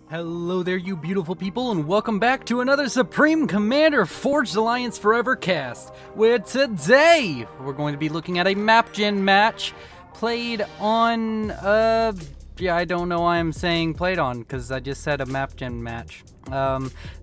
Hello there, you beautiful people, and welcome back to another Supreme Commander Forged Alliance Forever cast, where today we're going to be looking at a MapGen match played on, I don't know why I'm saying played on, because I just said a MapGen match.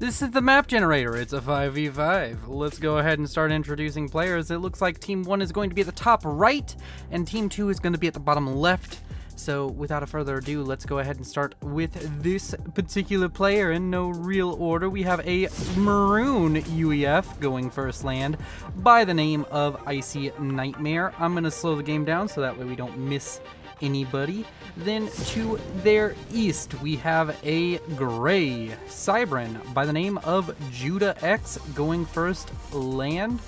This is the map generator. It's a 5v5. Let's go ahead and start introducing players. It looks like Team 1 is going to be at the top right, and Team 2 is going to be at the bottom left. So without a further ado, let's go ahead and start with this particular player in no real order. We have a maroon UEF going first land by the name of Icy Nightmare. I'm going to slow the game down so that way we don't miss anybody. Then to their east, we have a gray Cybran by the name of Judah X going first land.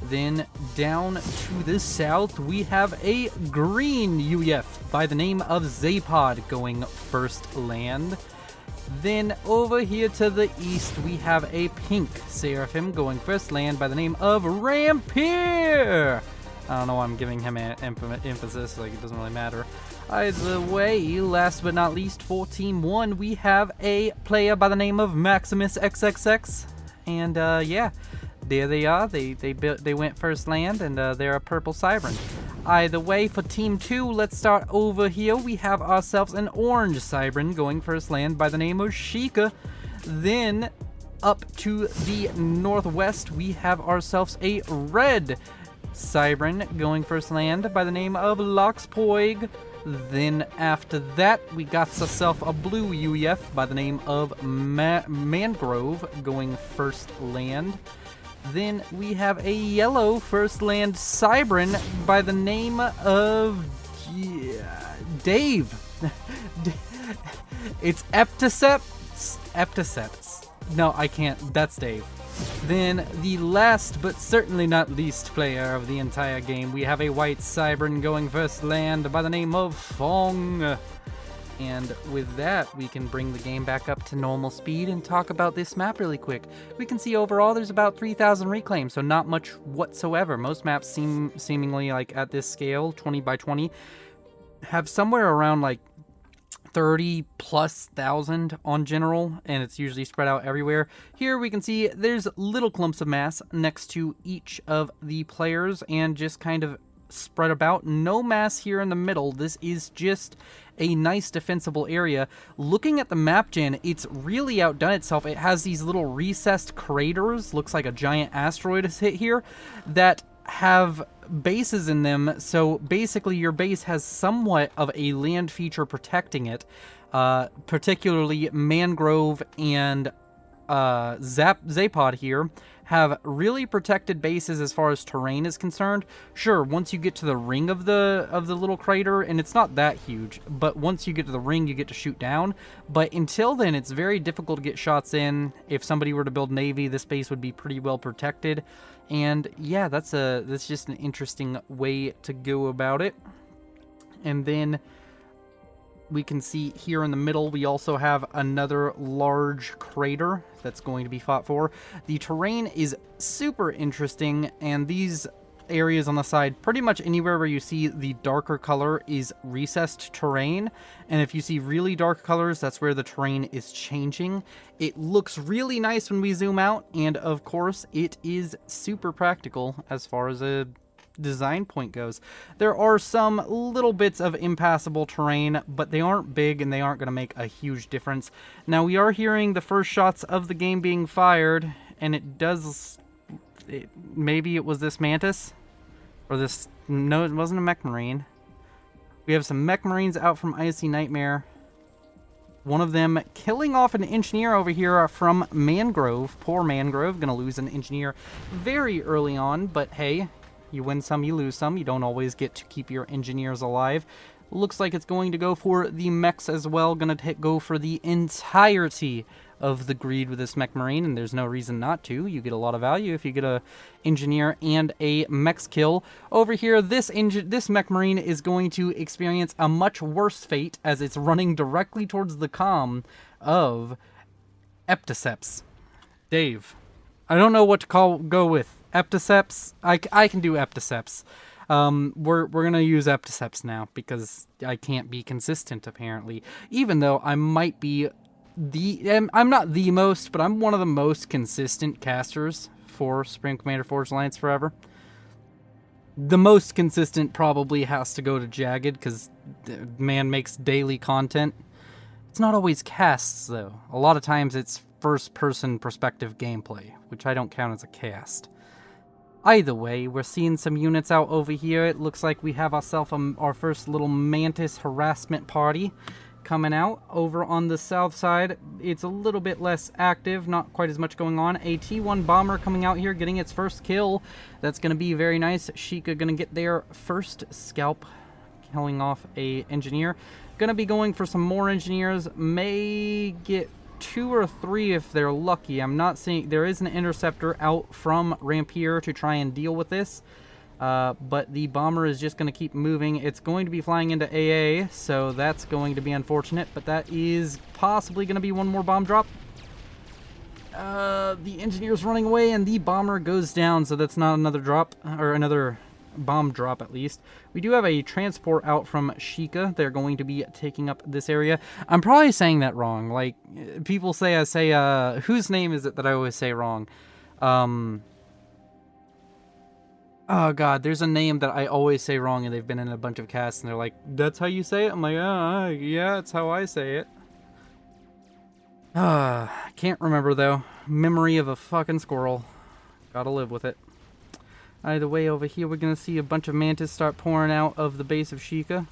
Then down to the south, we have a green UEF by the name of Zapod going first land. Then over here to the east, we have a pink Seraphim going first land by the name of Rampier. I don't know why I'm giving him emphasis, like it doesn't really matter. Either way, last but not least, for Team 1, we have a player by the name of Maximus XXX. And yeah. There they are. They went first land, and they're a purple Cybran. Either way, for Team 2, let's start over here. We have ourselves an orange Cybran going first land by the name of Sheikah. Then up to the northwest, we have ourselves a red Cybran going first land by the name of Loxpoig. Then after that, we got ourselves a blue UEF by the name of Mangrove going first land. Then we have a yellow first land Cybran by the name of Dave. It's Epticeps. No, I can't. That's Dave. Then the last but certainly not least player of the entire game, we have a white Cybran going first land by the name of Fong. And with that, we can bring the game back up to normal speed and talk about this map really quick. We can see overall there's about 3,000 reclaims, so not much whatsoever. Most maps seemingly like at this scale, 20 by 20, have somewhere around like 30,000+ on general, and it's usually spread out everywhere. Here we can see there's little clumps of mass next to each of the players and just kind of spread about. No mass here in the middle. This is just a nice defensible area. Looking at the map gen, it's really outdone itself. It has these little recessed craters, looks like a giant asteroid has hit here, that have bases in them. So basically your base has somewhat of a land feature protecting it, particularly Mangrove and Zapod here have really protected bases as far as terrain is concerned. Sure, once you get to the ring of the little crater, and it's not that huge, but once you get to the ring, you get to shoot down. But until then, it's very difficult to get shots in. If somebody were to build Navy, this base would be pretty well protected. And yeah, that's just an interesting way to go about it. And then we can see here in the middle, we also have another large crater that's going to be fought for. The terrain is super interesting, and these areas on the side, pretty much anywhere where you see the darker color is recessed terrain, and if you see really dark colors, that's where the terrain is changing. It looks really nice when we zoom out, and of course, it is super practical as far as a design point goes. There are some little bits of impassable terrain, but they aren't big and they aren't going to make a huge difference. Now we are hearing the first shots of the game being fired, and maybe it was this Mantis or this. No, it wasn't a Mech Marine. We have some Mech Marines out from Icy Nightmare. One of them killing off an engineer over here from Mangrove. Poor Mangrove, gonna lose an engineer very early on, but hey, you win some, you lose some. You don't always get to keep your engineers alive. Looks like it's going to go for the mechs as well. Gonna go for the entirety of the greed with this Mech Marine, and there's no reason not to. You get a lot of value if you get a engineer and a mechs kill. Over here, this Mech Marine is going to experience a much worse fate as it's running directly towards the comm of Epticeps. Dave, I don't know what to go with. Epticeps? I can do Epticeps. We're gonna use Epticeps now because I can't be consistent apparently. Even though I might be I'm not the most, but I'm one of the most consistent casters for Supreme Commander Forged Alliance Forever. The most consistent probably has to go to Jagged, because man makes daily content. It's not always casts, though. A lot of times it's first-person perspective gameplay, which I don't count as a cast. Either way, we're seeing some units out over here. It looks like we have ourselves our first little Mantis harassment party coming out. Over on the south side, it's a little bit less active, not quite as much going on. A T1 bomber coming out here, getting its first kill. That's going to be very nice. Sheikah going to get their first scalp, killing off a engineer. Going to be going for some more engineers. May get 2 or 3 if they're lucky. I'm not seeing... There is an interceptor out from Rampier to try and deal with this. But the bomber is just going to keep moving. It's going to be flying into AA, so that's going to be unfortunate. But that is possibly going to be one more bomb drop. The engineer's running away, and the bomber goes down, so that's not another drop, or another bomb drop at least. We do have a transport out from Sheikah. They're going to be taking up this area. I'm probably saying that wrong. Like, people say I say, whose name is it that I always say wrong? Oh god, there's a name that I always say wrong, and they've been in a bunch of casts, and they're like, that's how you say it? I'm like, yeah, it's how I say it. Can't remember, though. Memory of a fucking squirrel. Gotta live with it. Either way, over here, we're gonna see a bunch of Mantis start pouring out of the base of Sheikah.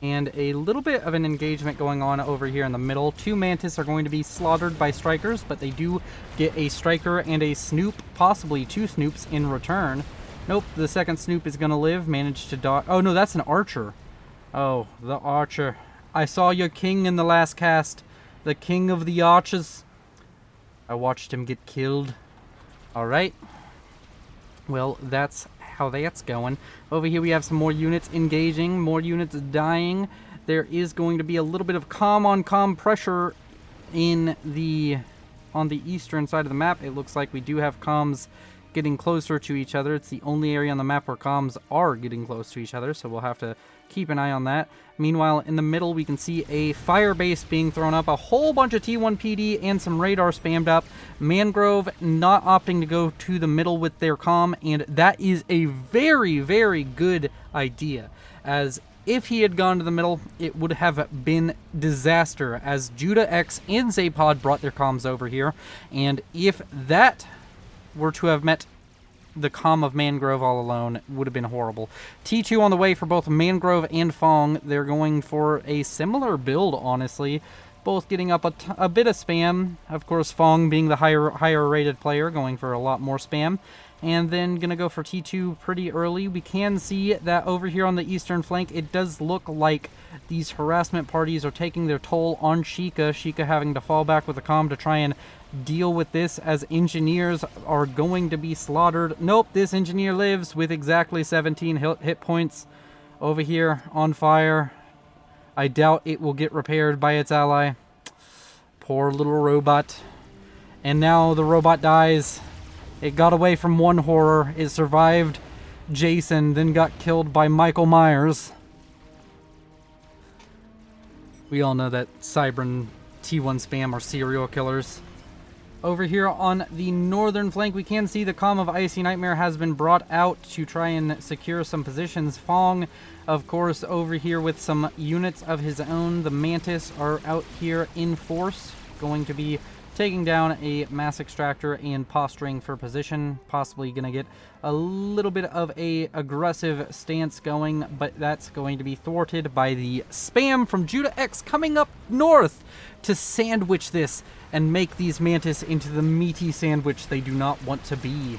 And a little bit of an engagement going on over here in the middle. 2 Mantis are going to be slaughtered by strikers, but they do get a striker and a snoop, possibly 2 snoops in return. Nope, the second snoop is going to live. Managed to dodge. Oh, no, that's an archer. Oh, the archer. I saw your king in the last cast. The king of the archers. I watched him get killed. Alright. Well, that's how that's going. Over here we have some more units engaging. More units dying. There is going to be a little bit of comm-on-comm pressure on the eastern side of the map. It looks like we do have comms getting closer to each other. It's the only area on the map where comms are getting close to each other, so we'll have to keep an eye on that. Meanwhile, in the middle, we can see a fire base being thrown up, a whole bunch of T1 PD and some radar spammed up. Mangrove not opting to go to the middle with their comm, and that is a very, very good idea, as if he had gone to the middle, it would have been disaster, as Judah X and Zapod brought their comms over here, and if that were to have met the comm of Mangrove all alone, would have been horrible. T2 on the way for both Mangrove and Fong. They're going for a similar build, honestly. Both getting up a bit of spam. Of course, Fong being the higher rated player, going for a lot more spam. And then going to go for T2 pretty early. We can see that over here on the eastern flank, it does look like these harassment parties are taking their toll on Sheikah. Sheikah having to fall back with a comm to try and deal with this, as engineers are going to be slaughtered. Nope, this engineer lives with exactly 17 hit points. Over here on fire. I doubt it will get repaired by its ally. Poor little robot. And now the robot dies. It got away from one horror. It survived Jason, then got killed by Michael Myers. We all know that Cybran T1 spam are serial killers. Over here on the northern flank, we can see the comm of Icy Nightmare has been brought out to try and secure some positions. Fong, of course, over here with some units of his own. The Mantis are out here in force, going to be taking down a mass extractor and posturing for position. Possibly going to get a little bit of a aggressive stance going, but that's going to be thwarted by the spam from Judah X coming up north to sandwich this and make these Mantis into the meaty sandwich they do not want to be.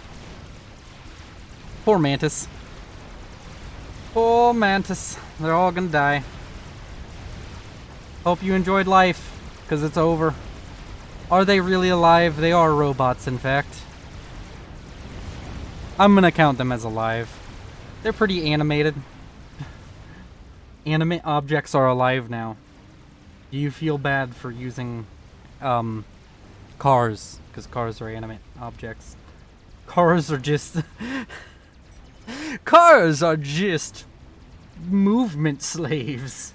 Poor Mantis. Poor Mantis. They're all gonna die. Hope you enjoyed life, because it's over. Are they really alive? They are robots, in fact. I'm gonna count them as alive. They're pretty animated. Animate objects are alive now. Do you feel bad for using cars? Because cars are animate objects. Cars are just... Cars are just movement slaves.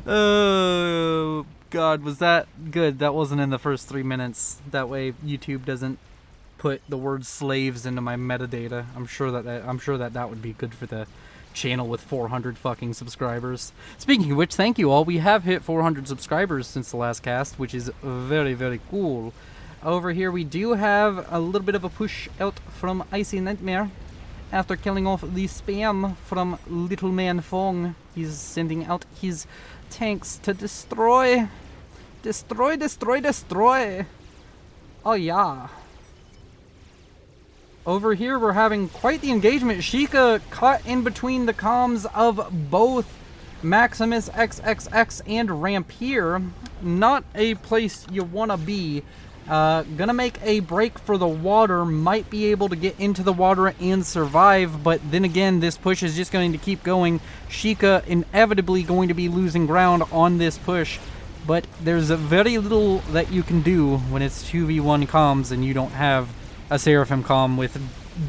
Oh, God, was that good? That wasn't in the first 3 minutes. That way YouTube doesn't put the word slaves into my metadata. I'm sure that would be good for the channel with 400 fucking subscribers. Speaking of which, thank you all. We have hit 400 subscribers since the last cast, which is very, very cool. Over here we do have a little bit of a push out from Icy Nightmare. After killing off the spam from Little Man Fong, he's sending out his tanks to destroy. Destroy, destroy, destroy. Oh yeah. Over here we're having quite the engagement. Sheikah caught in between the comms of both Maximus XXX and Rampier. Not a place you want to be. Gonna make a break for the water. Might be able to get into the water and survive, but then again, this push is just going to keep going. Sheikah inevitably going to be losing ground on this push, but there's very little that you can do when it's 2v1 comms and you don't have a Seraphim comm with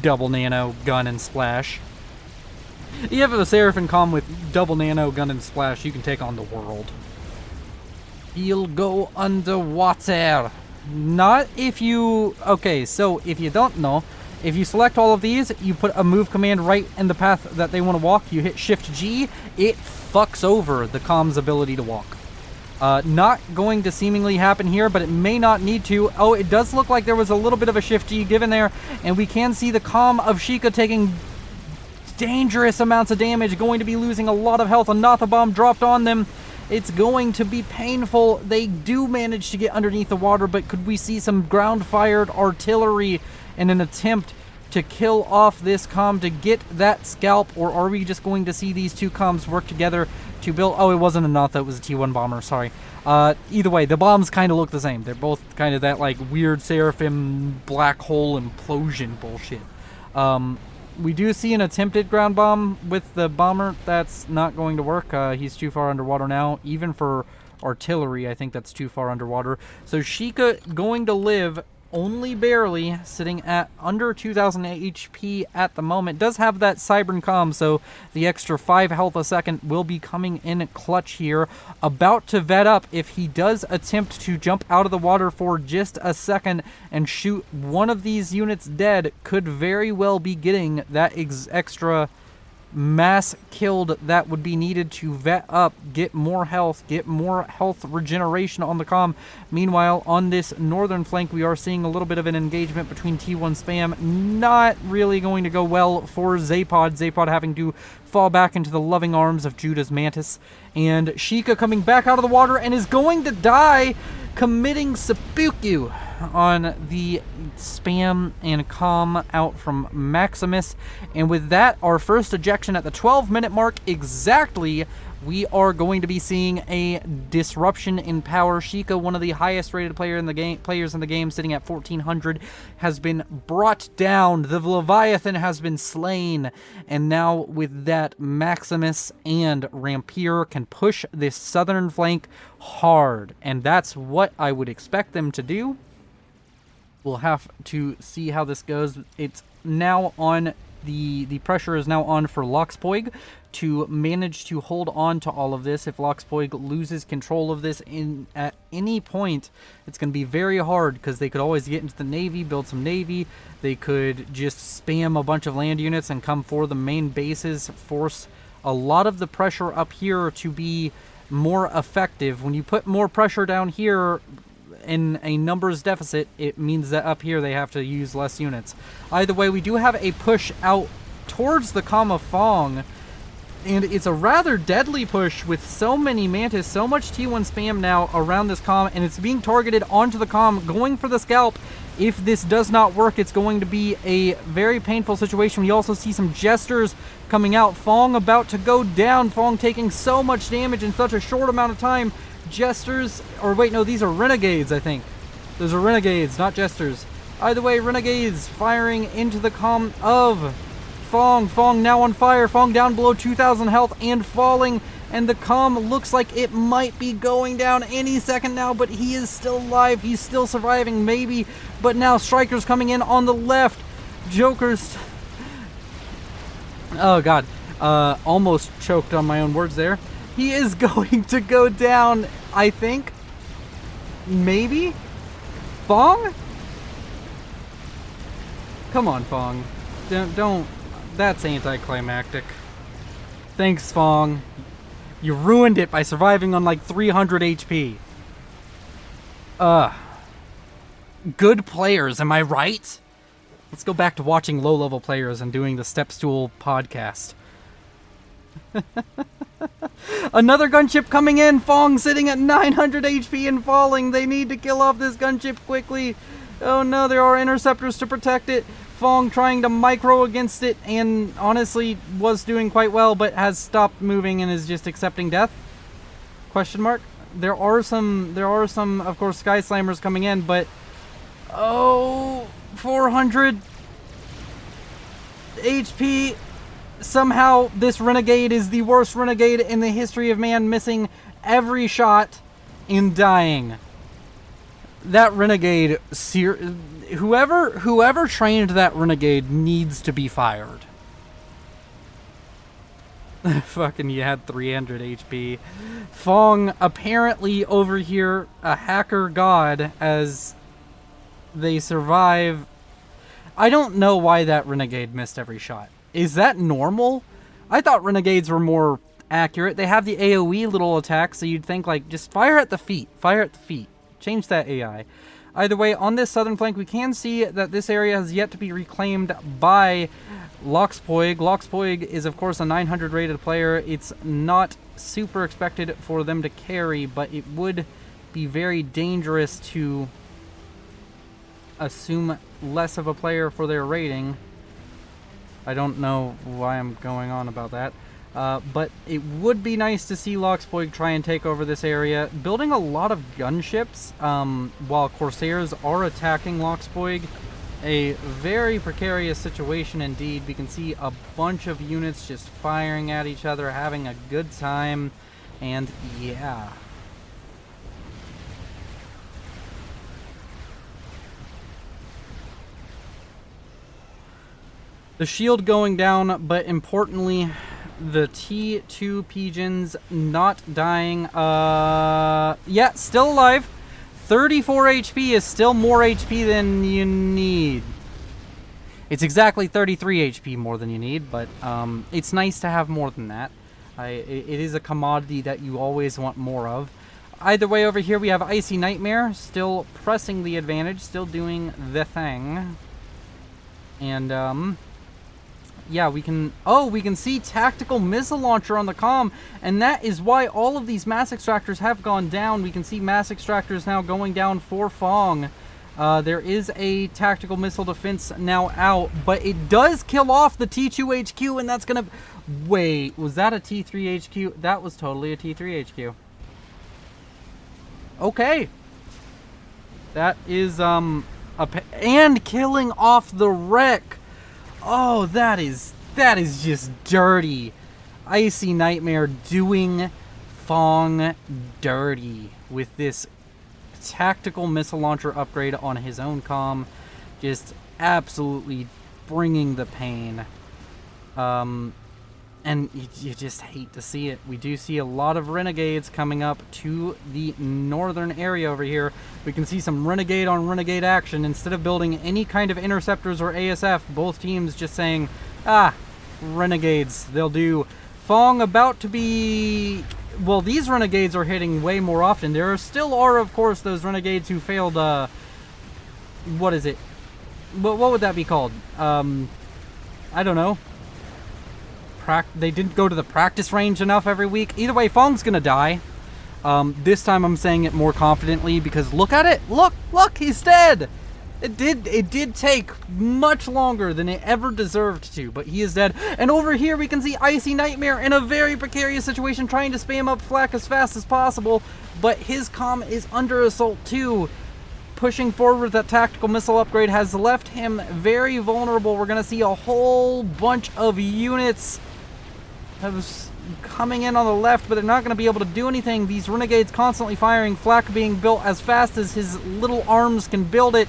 double nano gun and splash. You have a Seraphim comm with double nano gun and splash, you can take on the world. He'll go underwater. Not if you... Okay, so if you don't know, if you select all of these, you put a move command right in the path that they want to walk, you hit Shift G, it fucks over the comm's ability to walk. Not going to seemingly happen here, but it may not need to. Oh, it does look like there was a little bit of a Shift G given there, and we can see the comm of Sheikah taking dangerous amounts of damage, going to be losing a lot of health. Another bomb dropped on them. It's going to be painful. They do manage to get underneath the water, but could we see some ground-fired artillery in an attempt to kill off this comm to get that scalp, or are we just going to see these two comms work together to build... Oh, it wasn't a Notha, it was a T1 bomber, sorry. Either way, the bombs kind of look the same. They're both kind of that, like, weird Seraphim black hole implosion bullshit. We do see an attempted ground bomb with the bomber. That's not going to work. He's too far underwater now. Even for artillery, I think that's too far underwater. So Sheikah going to live only barely, sitting at under 2,000 HP at the moment. Does have that Cybern comm, so the extra 5 health a second will be coming in clutch here. About to vet up. If he does attempt to jump out of the water for just a second and shoot one of these units dead, could very well be getting that extra mass killed that would be needed to vet up, get more health regeneration on the comm. Meanwhile, on this northern flank, we are seeing a little bit of an engagement between T1 spam. Not really going to go well for Zapod. Zapod having to fall back into the loving arms of Judah's Mantis. And Sheikah coming back out of the water and is going to die, committing seppuku on the spam and comm out from Maximus. And with that, our first ejection at the 12-minute mark exactly, we are going to be seeing a disruption in power. Sheikah, one of the highest rated players in the game, sitting at 1,400, has been brought down. The Leviathan has been slain. And now with that, Maximus and Rampier can push this southern flank hard. And that's what I would expect them to do. We'll have to see how this goes. It's now on, the pressure is now on for Loxpoig to manage to hold on to all of this. If Loxpoig loses control of this at any point, it's going to be very hard, because they could always get into the Navy, build some Navy. They could just spam a bunch of land units and come for the main bases, force a lot of the pressure up here to be more effective. When you put more pressure down here in a numbers deficit, it means that up here they have to use less units. Either way, we do have a push out towards the comm of Fong, and it's a rather deadly push with so many Mantis, so much T1 spam now around this comm, and it's being targeted onto the comm, going for the scalp. If this does not work, it's going to be a very painful situation. We also see some Jesters coming out. Fong about to go down. Fong taking so much damage in such a short amount of time. Jesters, or wait, no, these are Renegades, I think. Those are Renegades, not Jesters. Either way, Renegades firing into the comm of Fong. Fong now on fire. Fong down below 2,000 health and falling. And the comm looks like it might be going down any second now, but he is still alive. He's still surviving, maybe. But now Strikers coming in on the left. Jokers. Oh, God. Almost choked on my own words there. He is going to go down, I think. Maybe? Fong? Come on, Fong. Don't. That's anticlimactic. Thanks, Fong. You ruined it by surviving on like 300 HP. Good players, am I right? Let's go back to watching low-level players and doing the Step Stool podcast. Another gunship coming in. Fong sitting at 900 HP and falling. They need to kill off this gunship quickly. Oh no, there are interceptors to protect it. Fong trying to micro against it and honestly was doing quite well, but has stopped moving and is just accepting death? Question mark. There are some, of course, Sky Slammers coming in, but 400 HP. Somehow this Renegade is the worst Renegade in the history of man, missing every shot and dying. That Renegade, whoever trained that Renegade needs to be fired. Fucking, you had 300 HP. Fong apparently over here a hacker god as they survive. I don't know why that Renegade missed every shot. Is that normal? I thought Renegades were more accurate. They have the AoE little attack, so you'd think, like, just fire at the feet. Fire at the feet. Change that AI. Either way, on this southern flank, we can see that this area has yet to be reclaimed by Loxpoig. Loxpoig is, of course, a 900 rated player. It's not super expected for them to carry, but it would be very dangerous to assume less of a player for their rating. I don't know why I'm going on about that. But it would be nice to see Loxpoig try and take over this area. Building a lot of gunships while Corsairs are attacking Loxpoig. A very precarious situation indeed. We can see a bunch of units just firing at each other, having a good time. And yeah. The shield going down, but importantly, the T2 pigeons not dying. Yeah, still alive. 34 HP is still more HP than you need. It's exactly 33 HP more than you need, but it's nice to have more than that. It is a commodity that you always want more of. Either way, over here we have Icy Nightmare, still pressing the advantage, still doing the thing. And, yeah, we can see Tactical Missile Launcher on the comm, and that is why all of these Mass Extractors have gone down. We can see Mass Extractors now going down for Fong. There is a Tactical Missile Defense now out, but it does kill off the T2 HQ, and that's gonna... Wait, was that a T3 HQ? That was totally a T3 HQ. Okay. That is, and killing off the wreck. Oh, that is just dirty. Icy Nightmare doing Fong dirty with this Tactical Missile Launcher upgrade on his own comm. Just absolutely bringing the pain. And you just hate to see it. We do see a lot of Renegades coming up to the northern area over here. We can see some Renegade on Renegade action. Instead of building any kind of interceptors or ASF, both teams just saying, Renegades, they'll do. Fong about to be... Well, these Renegades are hitting way more often. There still are, of course, those Renegades who failed, what is it? What would that be called? I don't know. They didn't go to the practice range enough every week. Either way, Fong's gonna die. This time I'm saying it more confidently because look at it. Look, he's dead. It did take much longer than it ever deserved to, but he is dead. And over here we can see Icy Nightmare in a very precarious situation, trying to spam up flak as fast as possible, but his comm is under assault too. Pushing forward, that tactical missile upgrade has left him very vulnerable. We're gonna see a whole bunch of units coming in on the left, but they're not going to be able to do anything. These Renegades constantly firing, flak being built as fast as his little arms can build it.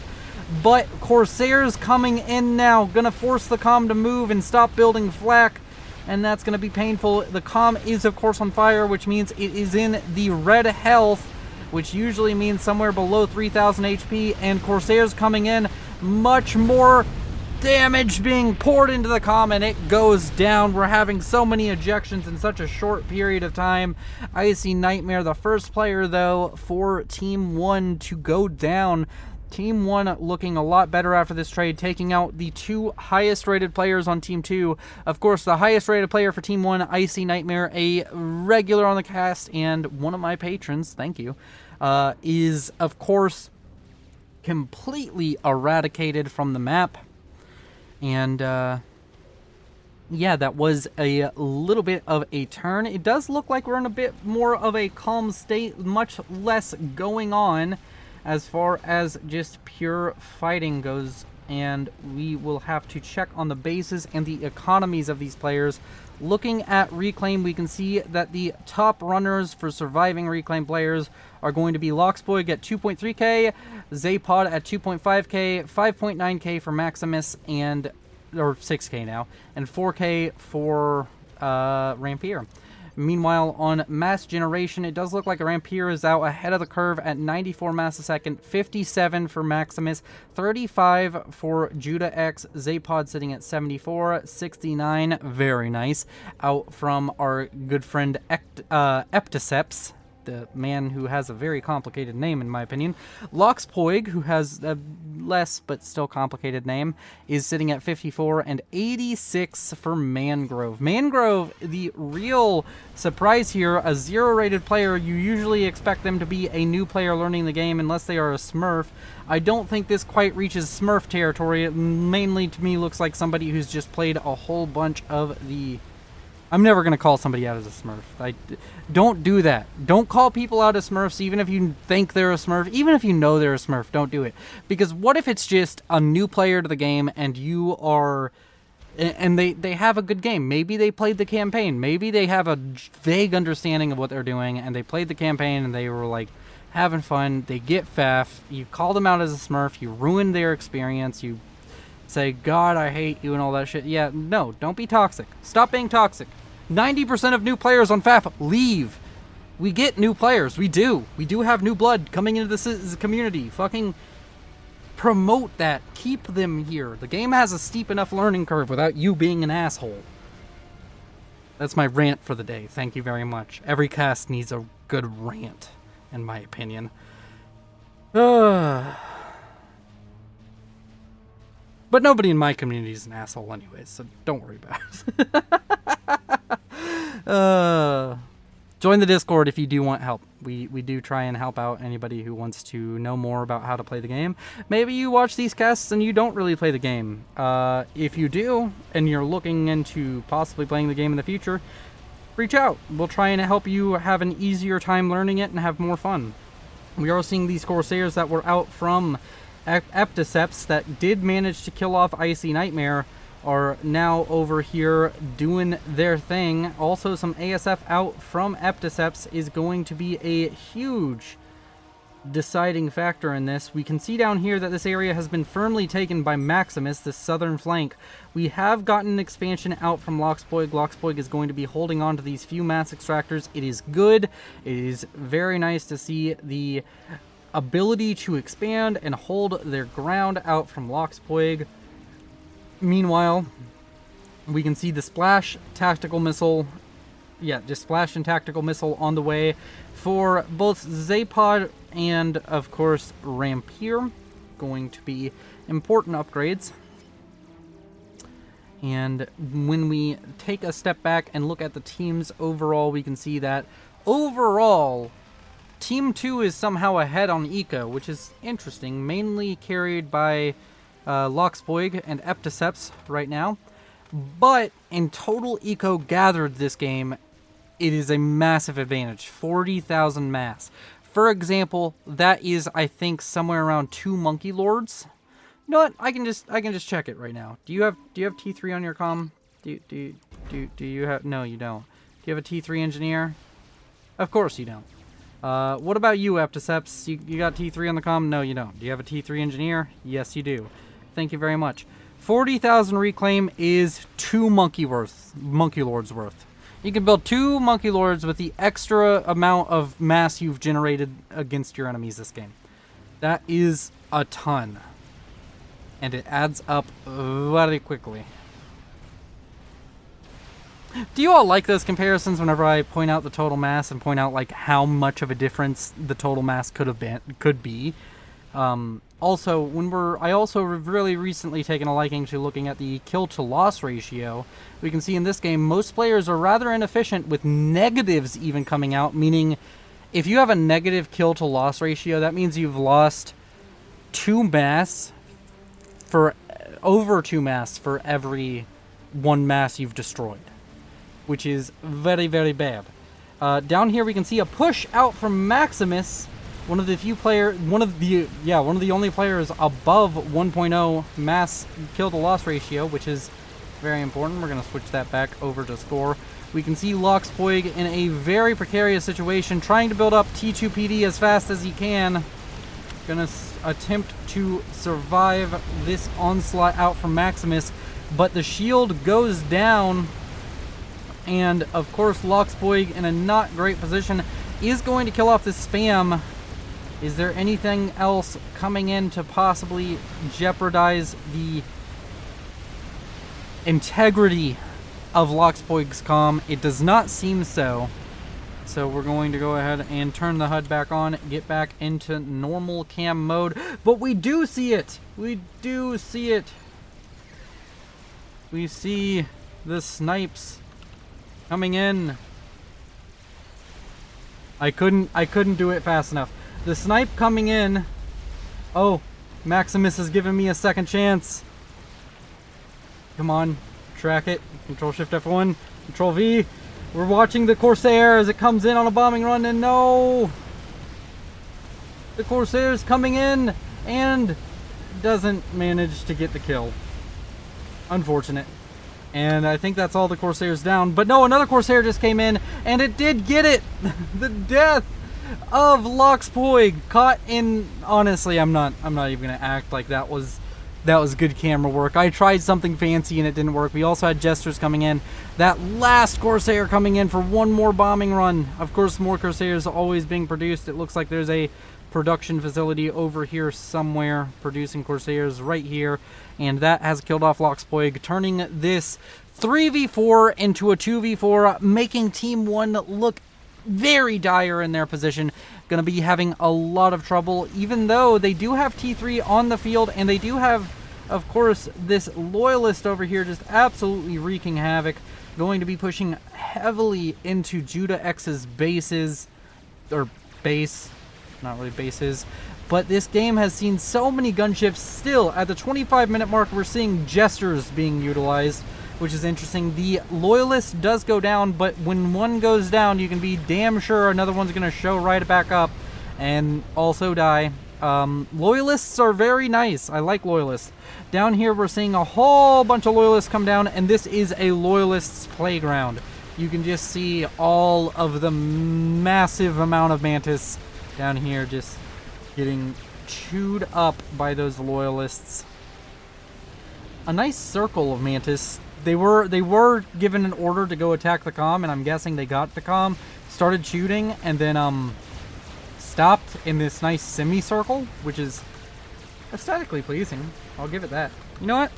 But Corsairs coming in now, going to force the comm to move and stop building flak. and that's going to be painful. The comm is, of course, on fire, which means it is in the red health, which usually means somewhere below 3,000 HP, and Corsairs coming in, much more damage being poured into the comm, and it goes down. We're having so many ejections in such a short period of time. Icy Nightmare, the first player, though, for Team 1 to go down. Team 1 looking a lot better after this trade, taking out the 2 highest rated players on Team 2. Of course, the highest rated player for Team 1, Icy Nightmare, a regular on the cast and one of my patrons, thank you, is, of course, completely eradicated from the map. And, yeah, that was a little bit of a turn. It does look like we're in a bit more of a calm state, much less going on as far as just pure fighting goes, and we will have to check on the bases and the economies of these players. Looking at Reclaim, we can see that the top runners for surviving Reclaim players are going to be Loxboig at 2.3k, Zapod at 2.5k, 5.9k for Maximus, and or 6k now, and 4k for Rampier. Meanwhile, on mass generation, it does look like Rampier is out ahead of the curve at 94 mass a second, 57 for Maximus, 35 for Judah X, Zapod sitting at 74, 69, very nice, out from our good friend Epticeps, the man who has a very complicated name in my opinion. Loxpoig, who has a less but still complicated name, is sitting at 54, and 86 for Mangrove. Mangrove, the real surprise here, a 0 rated player. You usually expect them to be a new player learning the game unless they are a Smurf. I don't think this quite reaches Smurf territory. It mainly to me looks like somebody who's just played a whole bunch of the... I'm never going to call somebody out as a Smurf. Don't do that. Don't call people out as Smurfs, even if you think they're a Smurf. Even if you know they're a Smurf, don't do it. Because what if it's just a new player to the game and you are... And they have a good game. Maybe they played the campaign. Maybe they have a vague understanding of what they're doing, and they played the campaign and they were like having fun. They get faff. You call them out as a Smurf. You ruin their experience. You say, God, I hate you and all that shit. Yeah, no, don't be toxic. Stop being toxic. 90% of new players on FAF leave. We get new players. We do. We do have new blood coming into this community. Fucking promote that. Keep them here. The game has a steep enough learning curve without you being an asshole. That's my rant for the day. Thank you very much. Every cast needs a good rant, in my opinion. But nobody in my community is an asshole anyways, so don't worry about it. Join the Discord if you do want help. We do try and help out anybody who wants to know more about how to play the game. Maybe you watch these casts and you don't really play the game. If you do, and you're looking into possibly playing the game in the future, reach out. We'll try and help you have an easier time learning it and have more fun. We are seeing these Corsairs that were out from Epticeps that did manage to kill off Icy Nightmare are now over here doing their thing. Also, some ASF out from Epticeps is going to be a huge deciding factor in this. We can see down here that this area has been firmly taken by Maximus, the southern flank. We have gotten an expansion out from Loxboig. Loxboig is going to be holding on to these few mass extractors. It is good. It is very nice to see the ability to expand and hold their ground out from Loxboig. Meanwhile, we can see the Splash Tactical Missile. Yeah, just Splash and Tactical Missile on the way for both Zapod and, of course, Rampier. Going to be important upgrades. And when we take a step back and look at the teams overall, we can see that overall, Team 2 is somehow ahead on Eco, which is interesting, mainly carried by Loxboig and Epticeps right now. But in total Eco gathered this game, it is a massive advantage. 40,000 mass. For example, that is, I think, somewhere around 2 Monkey Lords. You know what? I can just check it right now. Do you have T3 on your comm? Do you have? No, you don't. Do you have a T3 engineer? Of course you don't. What about you, Epticeps? You got T3 on the comm? No, you don't. Do you have a T3 engineer? Yes, you do. Thank you very much. 40,000 reclaim is 2 monkey lords worth. You can build 2 monkey lords with the extra amount of mass you've generated against your enemies this game. That is a ton. And it adds up very quickly. Do you all like those comparisons whenever I point out the total mass and point out like how much of a difference the total mass could be? Also, I also really recently taken a liking to looking at the kill to loss ratio. We can see in this game most players are rather inefficient with negatives even coming out, meaning if you have a negative kill to loss ratio, that means you've lost 2 mass for over 2 mass for every 1 mass you've destroyed, which is very, very bad. Down here we can see a push out from Maximus, one of the only players above 1.0 mass kill to loss ratio, which is very important. We're going to switch that back over to score. We can see Loxpoig in a very precarious situation, trying to build up T2 PD as fast as he can. Gonna attempt to survive this onslaught out from Maximus, but the shield goes down, and of course Loxpoig in a not great position is going to kill off this spam. Is there anything else coming in to possibly jeopardize the integrity of Loxpoig's comm? It does not seem so. So we're going to go ahead and turn the HUD back on, get back into normal cam mode. But we do see it! We do see it! We see the snipes coming in. I couldn't do it fast enough. The snipe coming in. Oh, Maximus has given me a second chance. Come on, track it. Control Shift F1, Control V. We're watching the Corsair as it comes in on a bombing run, and no! The Corsair's coming in and doesn't manage to get the kill. Unfortunate. And I think that's all the Corsairs down. But no, another Corsair just came in, and it did get it! The death of Loxpoig caught in... Honestly, I'm not even gonna act like that was good camera work. I tried something fancy and it didn't work. We also had Jesters coming in. That last Corsair coming in for one more bombing run. Of course, more Corsairs always being produced. It looks like there's a production facility over here somewhere producing Corsairs right here. And that has killed off Loxpoig, turning this 3v4 into a 2v4, making Team 1 look very dire in their position. Going to be having a lot of trouble, even though they do have T3 on the field, and they do have, of course, this Loyalist over here just absolutely wreaking havoc. Going to be pushing heavily into Judah X's bases, or base, not really bases. But this game has seen so many gunships. Still, at the 25-minute mark, we're seeing Jesters being utilized, which is interesting. The Loyalist does go down, but when one goes down, you can be damn sure another one's going to show right back up and also die. Loyalists are very nice. I like Loyalists. Down here, we're seeing a whole bunch of Loyalists come down, and this is a Loyalists playground. You can just see all of the massive amount of Mantis down here just getting chewed up by those Loyalists. A nice circle of Mantis. They were given an order to go attack the comm, and I'm guessing they got the comm, started shooting, and then stopped in this nice semicircle, which is aesthetically pleasing. I'll give it that. You know what?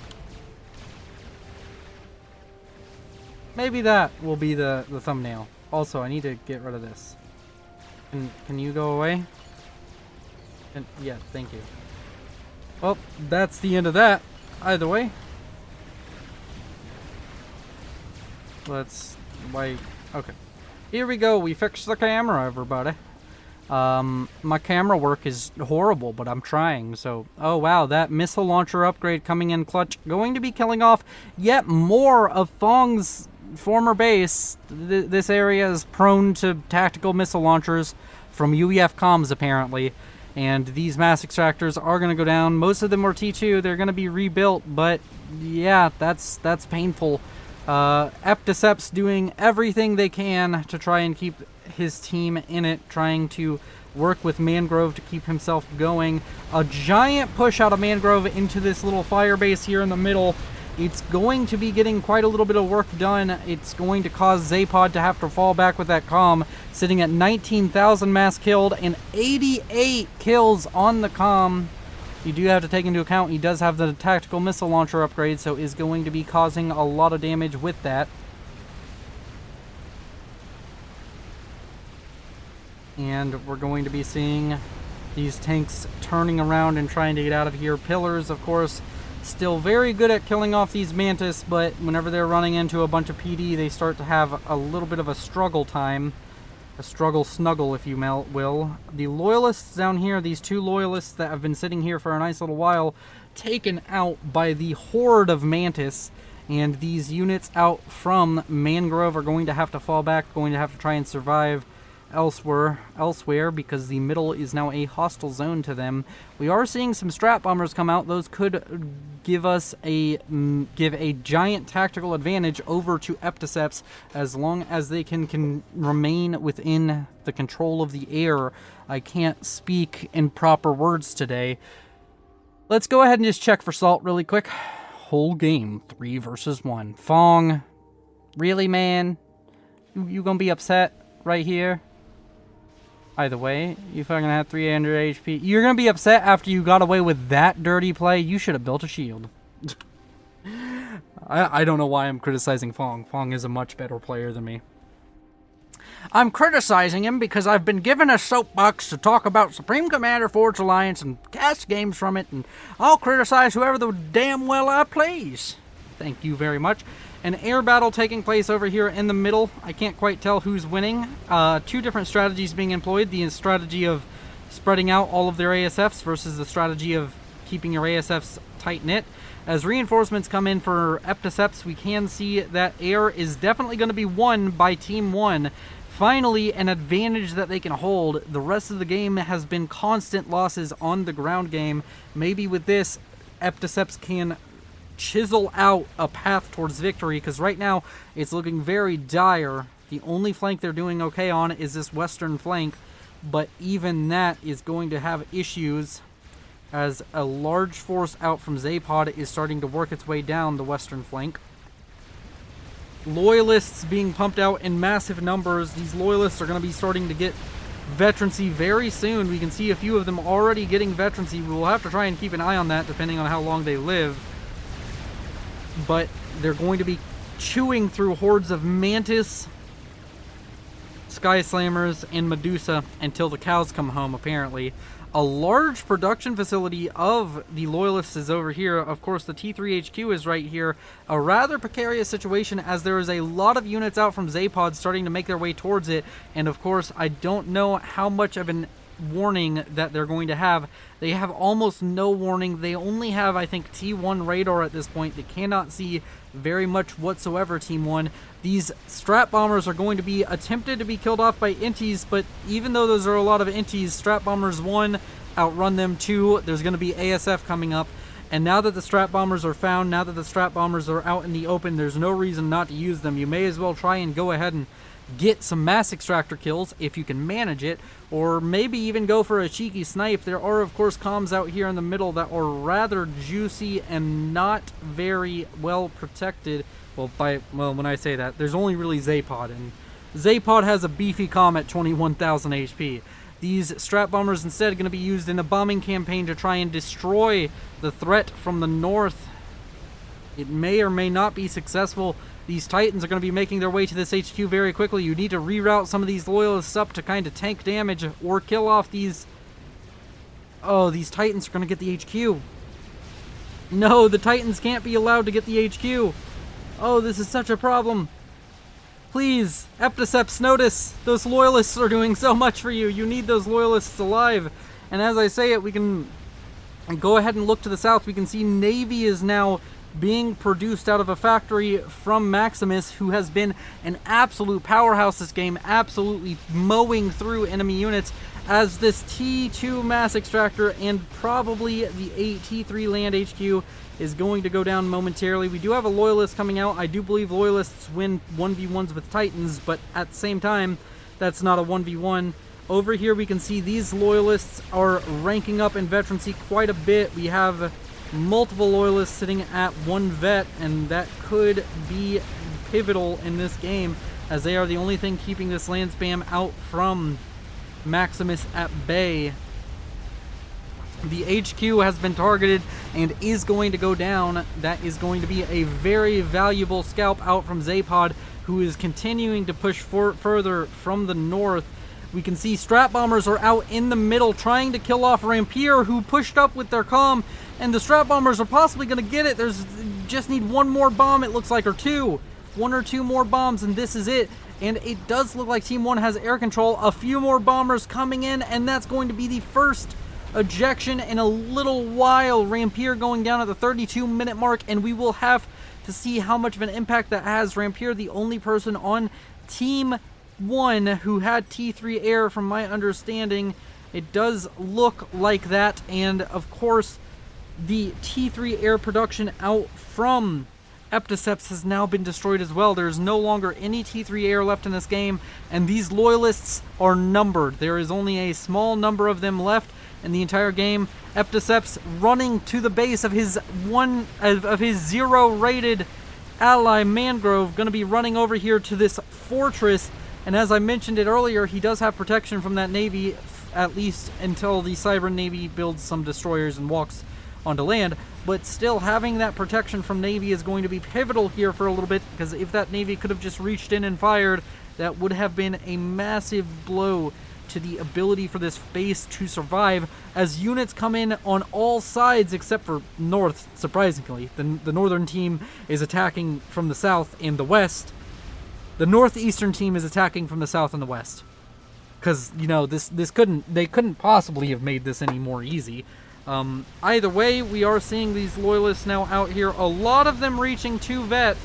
Maybe that will be the thumbnail. Also, I need to get rid of this. Can you go away? And yeah, thank you. Well, that's the end of that. Either way. Okay. Here we go. We fixed the camera, everybody. My camera work is horrible, but I'm trying. So, oh wow, that missile launcher upgrade coming in clutch. Going to be killing off yet more of Fong's former base. This area is prone to tactical missile launchers from UEF comms, apparently. And these mass extractors are going to go down. Most of them are T2. They're going to be rebuilt, but yeah, that's painful. Epticep's doing everything they can to try and keep his team in it, trying to work with Mangrove to keep himself going. A giant push out of Mangrove into this little fire base here in the middle. It's going to be getting quite a little bit of work done. It's going to cause Zapod to have to fall back with that comm, sitting at 19,000 mass killed and 88 kills on the comm. You do have to take into account he does have the tactical missile launcher upgrade, so is going to be causing a lot of damage with that. And we're going to be seeing these tanks turning around and trying to get out of here. Pillars, of course, still very good at killing off these Mantis, but whenever they're running into a bunch of PD, they start to have a little bit of a struggle time. A struggle snuggle, if you will. The Loyalists down here, these two Loyalists that have been sitting here for a nice little while, taken out by the horde of Mantis. And these units out from Mangrove are going to have to fall back, going to have to try and survive elsewhere because the middle is now a hostile zone to them. We are seeing some strat bombers come out. Those could give us a giant tactical advantage over to Epticeps as long as they can remain within the control of the air. I can't speak in proper words today. Let's go ahead and just check for salt really quick. Whole game 3 versus 1. Fong, really, man? You gonna be upset right here? Either way, you fucking had 300 HP. You're gonna be upset after you got away with that dirty play. You should have built a shield. I don't know why I'm criticizing Fong. Fong is a much better player than me. I'm criticizing him because I've been given a soapbox to talk about Supreme Commander Forge Alliance and cast games from it, and I'll criticize whoever the damn well I please. Thank you very much. An air battle taking place over here in the middle. I can't quite tell who's winning. Two different strategies being employed. The strategy of spreading out all of their ASFs versus the strategy of keeping your ASFs tight-knit. As reinforcements come in for Epticeps, we can see that air is definitely going to be won by Team 1. Finally, an advantage that they can hold. The rest of the game has been constant losses on the ground game. Maybe with this, Epticeps can chisel out a path towards victory, because right now it's looking very dire. The only flank they're doing okay on is this western flank, but even that is going to have issues as a large force out from Zapod is starting to work its way down the western flank. Loyalists being pumped out in massive numbers. These Loyalists are going to be starting to get veterancy very soon. We can see a few of them already getting veterancy. We will have to try and keep an eye on that depending on how long they live. But they're going to be chewing through hordes of Mantis, Sky Slammers, and Medusa until the cows come home, apparently. A large production facility of the Loyalists is over here. Of course, the T3 HQ is right here. A rather precarious situation as there is a lot of units out from Zapod starting to make their way towards it. And of course, I don't know how much of an warning that they're going to have. They have almost no warning. They only have, I think, T1 radar at this point. They cannot see very much whatsoever, Team 1. These strat bombers are going to be attempted to be killed off by inties, but even though those are a lot of inties, strat bombers 1 outrun them. 2, there's going to be ASF coming up. And now that the strat bombers are found, now that the strat bombers are out in the open, there's no reason not to use them. You may as well try and go ahead and get some mass extractor kills if you can manage it, or maybe even go for a cheeky snipe. There are, of course, comms out here in the middle that are rather juicy and not very well protected. Well, when I say that, there's only really Zapod, and Zapod has a beefy comm at 21,000 HP. These strat bombers instead are going to be used in a bombing campaign to try and destroy the threat from the north. It may or may not be successful. These Titans are going to be making their way to this HQ very quickly. You need to reroute some of these Loyalists up to kind of tank damage or kill off these... Oh, these Titans are going to get the HQ. No, the Titans can't be allowed to get the HQ. Oh, this is such a problem. Please, Epticeps, notice. Those Loyalists are doing so much for you. You need those Loyalists alive. And as I say it, we can go ahead and look to the south. We can see Navy is now being produced out of a factory from Maximus, who has been an absolute powerhouse this game, absolutely mowing through enemy units, as this T2 mass extractor and probably the T3 land HQ is going to go down momentarily. We do have a Loyalist coming out. I do believe Loyalists win 1v1s with Titans, but at the same time, that's not a 1v1. Over here we can see these loyalists are ranking up in veterancy quite a bit. We have multiple loyalists sitting at 1 vet, and that could be pivotal in this game, as they are the only thing keeping this land spam out from Maximus at bay. The HQ has been targeted and is going to go down. That is going to be a very valuable scalp out from Zapod, who is continuing to push further from the north. We can see strat bombers are out in the middle trying to kill off Rampier, who pushed up with their comm, and the strat bombers are possibly going to get it. There's just need one more bomb, it looks like, or two. One or two more bombs, and this is it. And it does look like Team 1 has air control. A few more bombers coming in, and that's going to be the first ejection in a little while. Rampier going down at the 32-minute mark, and we will have to see how much of an impact that has. Rampier, the only person on Team 1 who had T3 air, from my understanding. It does look like that, and of course the T3 air production out from Epticeps has now been destroyed as well. There's no longer any T3 air left in this game, and these loyalists are numbered. There is only a small number of them left in the entire game. Epticeps running to the base of his 0 rated ally Mangrove, going to be running over here to this fortress. And as I mentioned it earlier, he does have protection from that navy, at least until the Cyber Navy builds some destroyers and walks onto land. But still, having that protection from Navy is going to be pivotal here for a little bit, because if that Navy could have just reached in and fired, that would have been a massive blow to the ability for this base to survive, as units come in on all sides except for north. Surprisingly, the northern team is attacking from the south and the west. The northeastern team is attacking from the south and the west, because, you know, they couldn't possibly have made this any more easy. Either way, we are seeing these loyalists now out here, a lot of them reaching 2 vet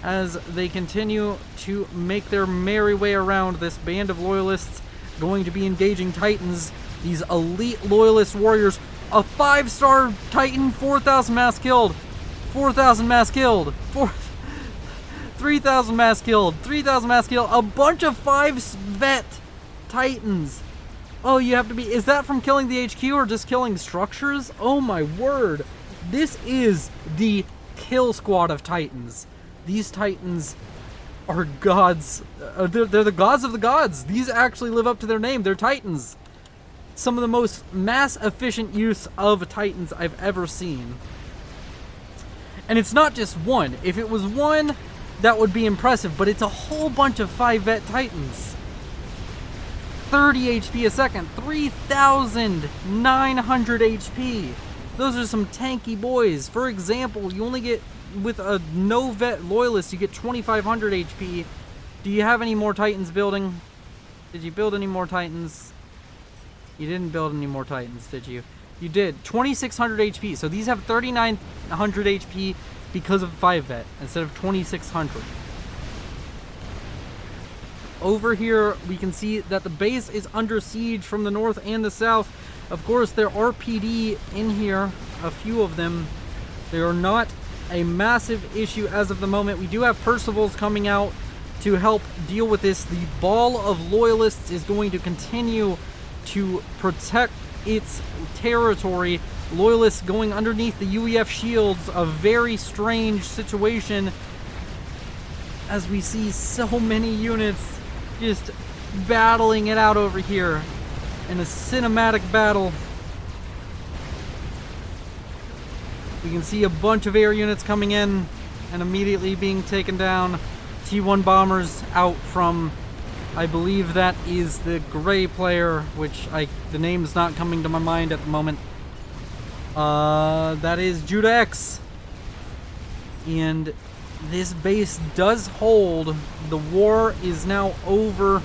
as they continue to make their merry way around. This band of loyalists going to be engaging Titans, these elite loyalist warriors. A 5-star Titan, 4,000 mass killed, 4,000 mass killed, 3,000 mass killed, 3,000 mass killed, a bunch of 5 vet Titans. Oh, you have to be, is that from killing the HQ or just killing structures? Oh my word. This is the kill squad of Titans. These Titans are gods. They're the gods of the gods. These actually live up to their name. They're Titans. Some of the most mass efficient use of Titans I've ever seen. And it's not just one. If it was one, that would be impressive, but it's a whole bunch of 5 vet Titans. 30 HP a second, 3,900 HP. Those are some tanky boys. For example, you only get, with a no vet loyalist, you get 2,500 HP. Do you have any more Titans building? Did you build any more Titans? You didn't build any more Titans, did you? You did. 2,600 HP. So these have 3,900 HP because of 5 vet instead of 2,600. Over here, we can see that the base is under siege from the north and the south. Of course, there are PD in here, a few of them. They are not a massive issue as of the moment. We do have Percivals coming out to help deal with this. The ball of loyalists is going to continue to protect its territory. Loyalists going underneath the UEF shields, a very strange situation, as we see so many units just battling it out over here in a cinematic battle. We can see a bunch of air units coming in and immediately being taken down. T1 bombers out from, I believe that is the gray player, which the name's not coming to my mind at the moment. That is Judah X. And this base does hold. The war is now over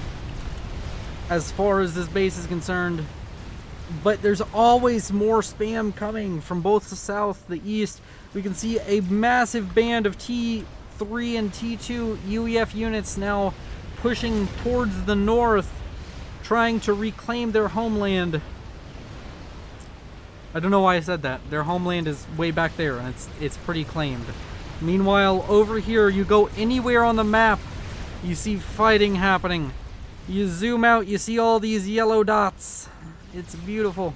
as far as this base is concerned. But there's always more spam coming from both the south, the east. We can see a massive band of T3 and T2 UEF units now pushing towards the north, trying to reclaim their homeland. I don't know why I said that. Their homeland is way back there, and it's pretty claimed. Meanwhile, over here, you go anywhere on the map, you see fighting happening. You zoom out, you see all these yellow dots. It's beautiful.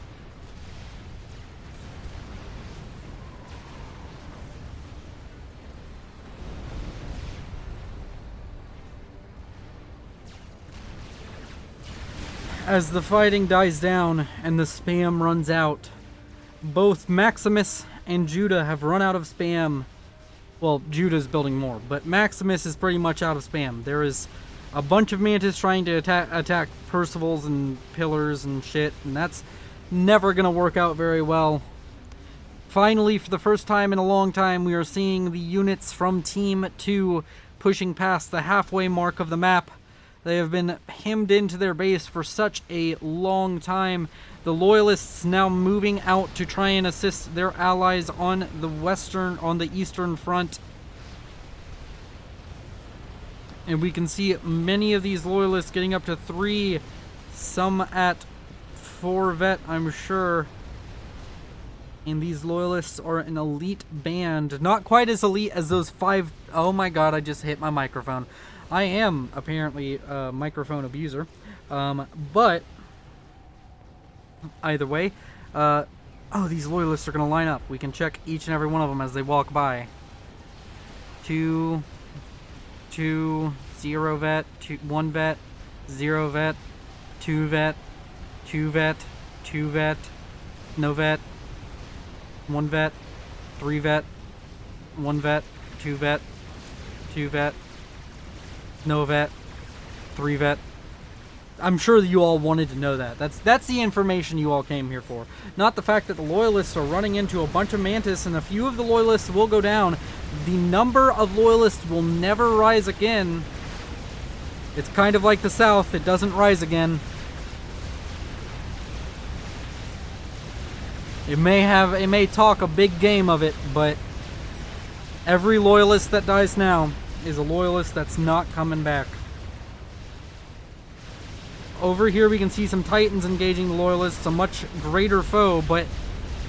As the fighting dies down and the spam runs out, both Maximus and Judah have run out of spam. Well, Judah's building more, but Maximus is pretty much out of spam. There is a bunch of Mantis trying to attack Percivals and Pillars and shit, and that's never going to work out very well. Finally, for the first time in a long time, we are seeing the units from Team 2 pushing past the halfway mark of the map. They have been hemmed into their base for such a long time. The Loyalists now moving out to try and assist their allies on the eastern front. And we can see many of these Loyalists getting up to 3, some at 4 vet, I'm sure. And these Loyalists are an elite band. Not quite as elite as those 5... Oh my god, I just hit my microphone. I am apparently a microphone abuser. But either way, oh, these Loyalists are going to line up. We can check each and every one of them as they walk by. 2, 0 vet, 1 vet, 0 vet, 2 vet, 2 vet, 2 vet, no vet, 1 vet, 3 vet, 1 vet, 2 vet, 2 vet, no vet, 3 vet. I'm sure that you all wanted to know that. That's the information you all came here for. Not the fact that the Loyalists are running into a bunch of Mantis and a few of the Loyalists will go down. The number of Loyalists will never rise again. It's kind of like the South. It doesn't rise again. It may talk a big game of it, but every Loyalist that dies now is a Loyalist that's not coming back. Over here we can see some Titans engaging the Loyalists, a much greater foe, but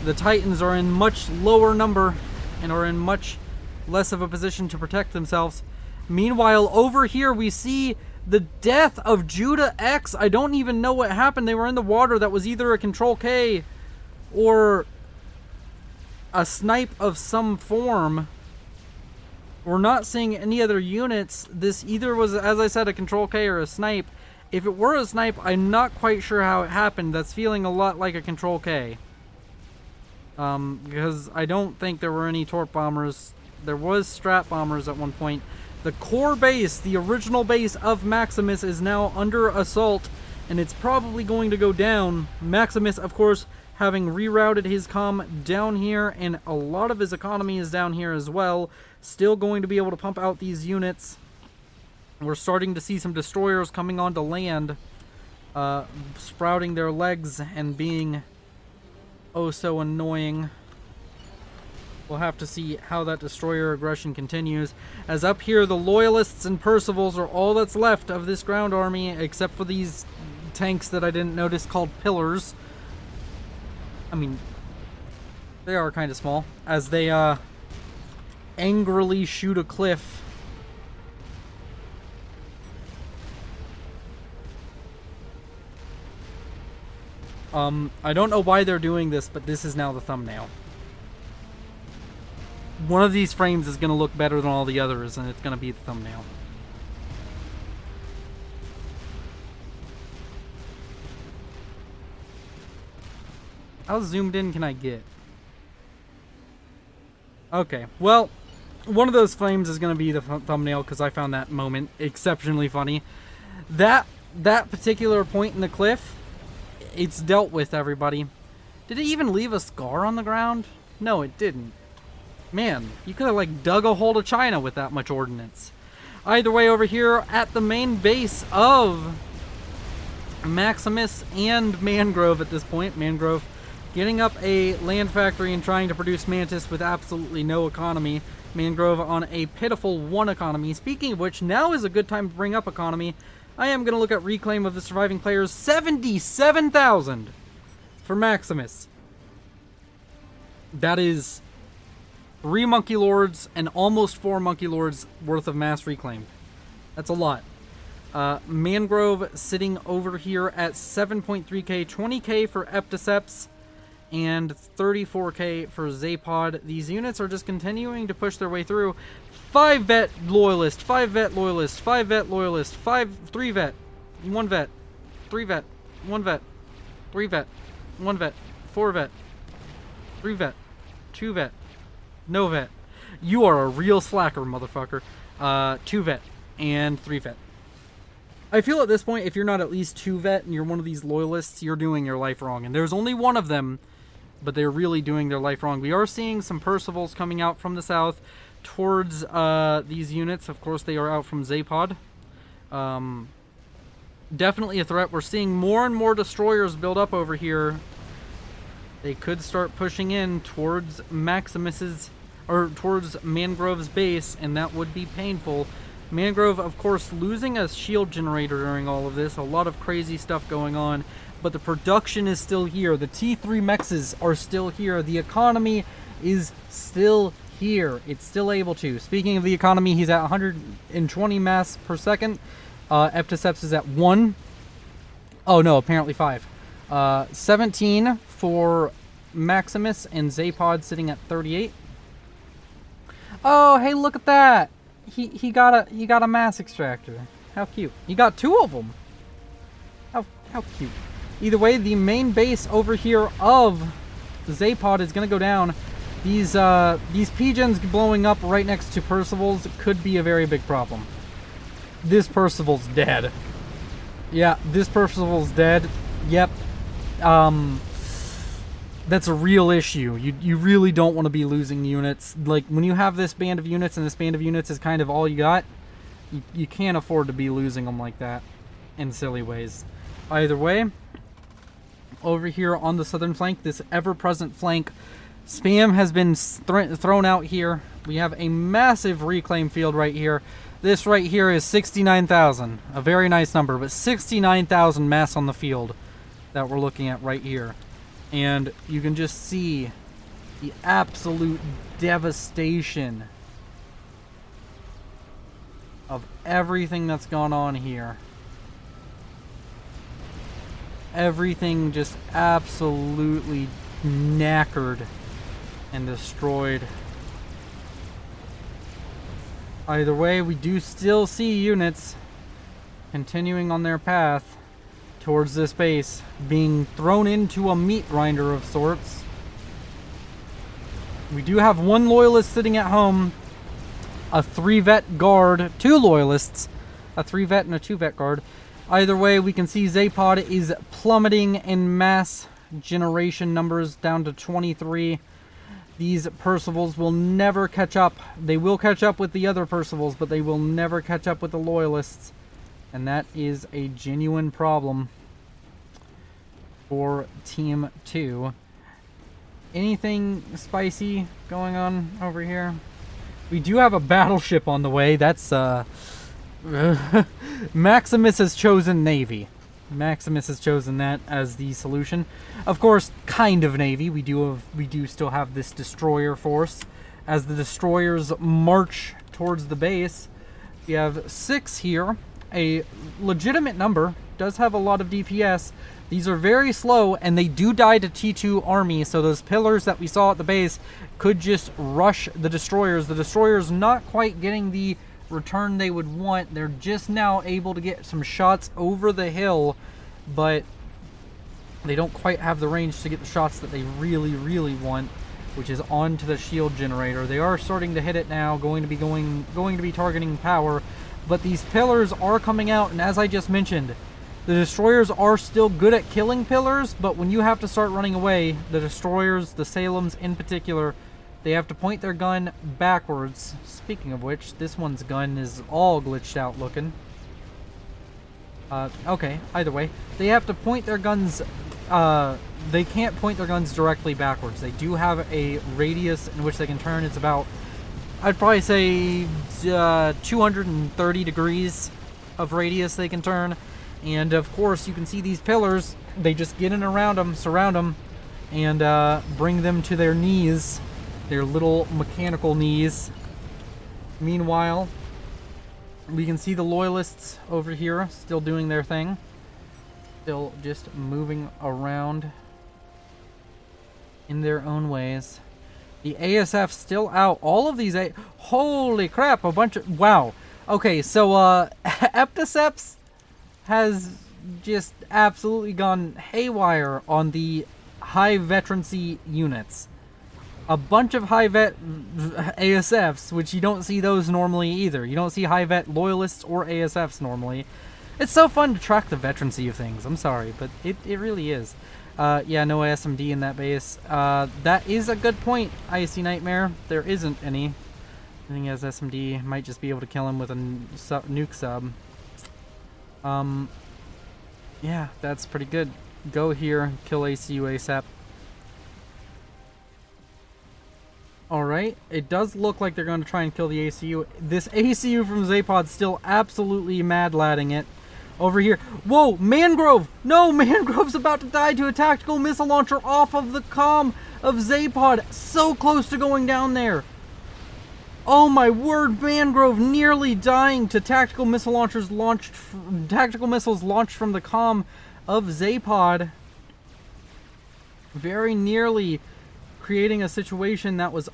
the Titans are in much lower number and are in much less of a position to protect themselves. Meanwhile, over here we see the death of Judah X. I don't even know what happened. They were in the water. That was either a Control K or a snipe of some form. We're not seeing any other units. This either was, as I said, a Control K or a snipe. If it were a snipe, I'm not quite sure how it happened. That's feeling a lot like a Control K. Because I don't think there were any torp bombers. There was strat bombers at one point. The core base, the original base of Maximus, is now under assault, and it's probably going to go down. Maximus, of course, having rerouted his comm down here, and a lot of his economy is down here as well. Still going to be able to pump out these units. We're starting to see some destroyers coming onto land, sprouting their legs and being oh so annoying. We'll have to see how that destroyer aggression continues. As up here, the Loyalists and Percivals are all that's left of this ground army, except for these tanks that I didn't notice called Pillars. I mean, they are kind of small. As they angrily shoot a cliff. I don't know why they're doing this, but this is now the thumbnail. One of these frames is going to look better than all the others, and it's going to be the thumbnail. How zoomed in can I get? Okay, well, one of those frames is going to be the thumbnail because I found that moment exceptionally funny. That particular point in the cliff, it's dealt with, everybody. Did it even leave a scar on the ground? No, it didn't. Man, you could have like dug a hole to China with that much ordnance. Either way, over here at the main base of Maximus and Mangrove at this point, Mangrove getting up a land factory and trying to produce Mantis with absolutely no economy. Mangrove on a pitiful 1 economy. Speaking of which, now is a good time to bring up economy. I am going to look at reclaim of the surviving players. 77,000 for Maximus. That is 3 Monkey Lords and almost 4 Monkey Lords worth of mass reclaimed. That's a lot. Mangrove sitting over here at 7.3k, 20k for Epticeps, and 34k for Zapod. These units are just continuing to push their way through. 5 vet loyalist, 5 vet loyalist, 5 vet loyalist, 3 vet, 1 vet, 3 vet, 1 vet, 3 vet, 1 vet, 4 vet, 3 vet, 2 vet, no vet. You are a real slacker, motherfucker. 2 vet and 3 vet. I feel at this point, if you're not at least 2 vet and you're one of these loyalists, you're doing your life wrong. And there's only one of them, but they're really doing their life wrong. We are seeing some Percivals coming out from the south towards these units. Of course, they are out from Zapod. Definitely a threat. We're seeing more and more destroyers build up over here. They could start pushing in towards Maximus's, or towards Mangrove's base, and that would be painful. Mangrove, of course, losing a shield generator during all of this. A lot of crazy stuff going on. But the production is still here. The T3 mexes are still here. The economy is still here. It's still able to. Speaking of the economy, he's at 120 mass per second. Epticeps is at 1. Oh, no, apparently 5. 17 for Maximus, and Zapod sitting at 38. Oh, hey, look at that. He got a mass extractor. How cute. He got 2 of them. How cute. Either way, the main base over here of the Zapod is going to go down. These P-gens blowing up right next to Percival's could be a very big problem. This Percival's dead. Yeah, this Percival's dead. Yep. That's a real issue. You really don't want to be losing units. Like, when you have this band of units and this band of units is kind of all you got, you can't afford to be losing them like that in silly ways. Either way, over here on the southern flank, this ever-present flank, spam has been thrown out here. We have a massive reclaim field right here. This right here is 69,000. A very nice number, but 69,000 mass on the field that we're looking at right here. And you can just see the absolute devastation of everything that's gone on here. Everything just absolutely knackered and destroyed. Either way, we do still see units continuing on their path towards this base, being thrown into a meat grinder of sorts. We do have 1 loyalist sitting at home, a 3 vet guard, 2 loyalists, a 3 vet and a 2 vet guard. Either way, we can see Zapod is plummeting in mass generation numbers down to 23. These Percivals will never catch up. They will catch up with the other Percivals, but they will never catch up with the loyalists. And that is a genuine problem for Team 2. Anything spicy going on over here? We do have a battleship on the way. That's Maximus has chosen Navy. Maximus has chosen that as the solution. Of course, kind of Navy. We do still have this destroyer force. As the destroyers march towards the base, we have 6 here. A legitimate number, does have a lot of DPS. These are very slow, and they do die to T2 army, so those pillars that we saw at the base could just rush the destroyers. The destroyers not quite getting the return they would want. They're just now able to get some shots over the hill, but they don't quite have the range to get the shots that they really, really want, which is onto the shield generator. They are starting to hit it now, going to be targeting power. But these pillars are coming out, and as I just mentioned, the destroyers are still good at killing pillars, but when you have to start running away, the destroyers, the Salems in particular, they have to point their gun backwards. Speaking of which, this one's gun is all glitched out looking. Okay, either way, they have to point their guns, they can't point their guns directly backwards. They do have a radius in which they can turn. It's about, I'd probably say 230 degrees of radius they can turn. And of course, you can see these pillars, they just get in around them, surround them, and bring them to their knees, their little mechanical knees. Meanwhile, We can see the loyalists over here still doing their thing. Still just moving around in their own ways. The ASF still out. All of these holy crap, a bunch of wow. Okay, so Epticeps has just absolutely gone haywire on the high veterancy units. A bunch of high vet ASFs, which you don't see those normally either. You don't see high vet loyalists or ASFs normally. It's so fun to track the veterancy of things. I'm sorry, but it really is. Yeah, no SMD in that base. That is a good point, Icy Nightmare. There isn't any. I think he has SMD. Might just be able to kill him with a nuke sub. Yeah, that's pretty good. Go here, kill ACU ASAP. Alright, it does look like they're going to try and kill the ACU. This ACU from Zapod's still absolutely mad-ladding it. Over here. Whoa, Mangrove! No, Mangrove's about to die to a tactical missile launcher off of the comm of Zapod. So close to going down there. Oh my word, Mangrove nearly dying to tactical missile launchers launched, tactical missiles launched from the comm of Zapod. Very nearly creating a situation that was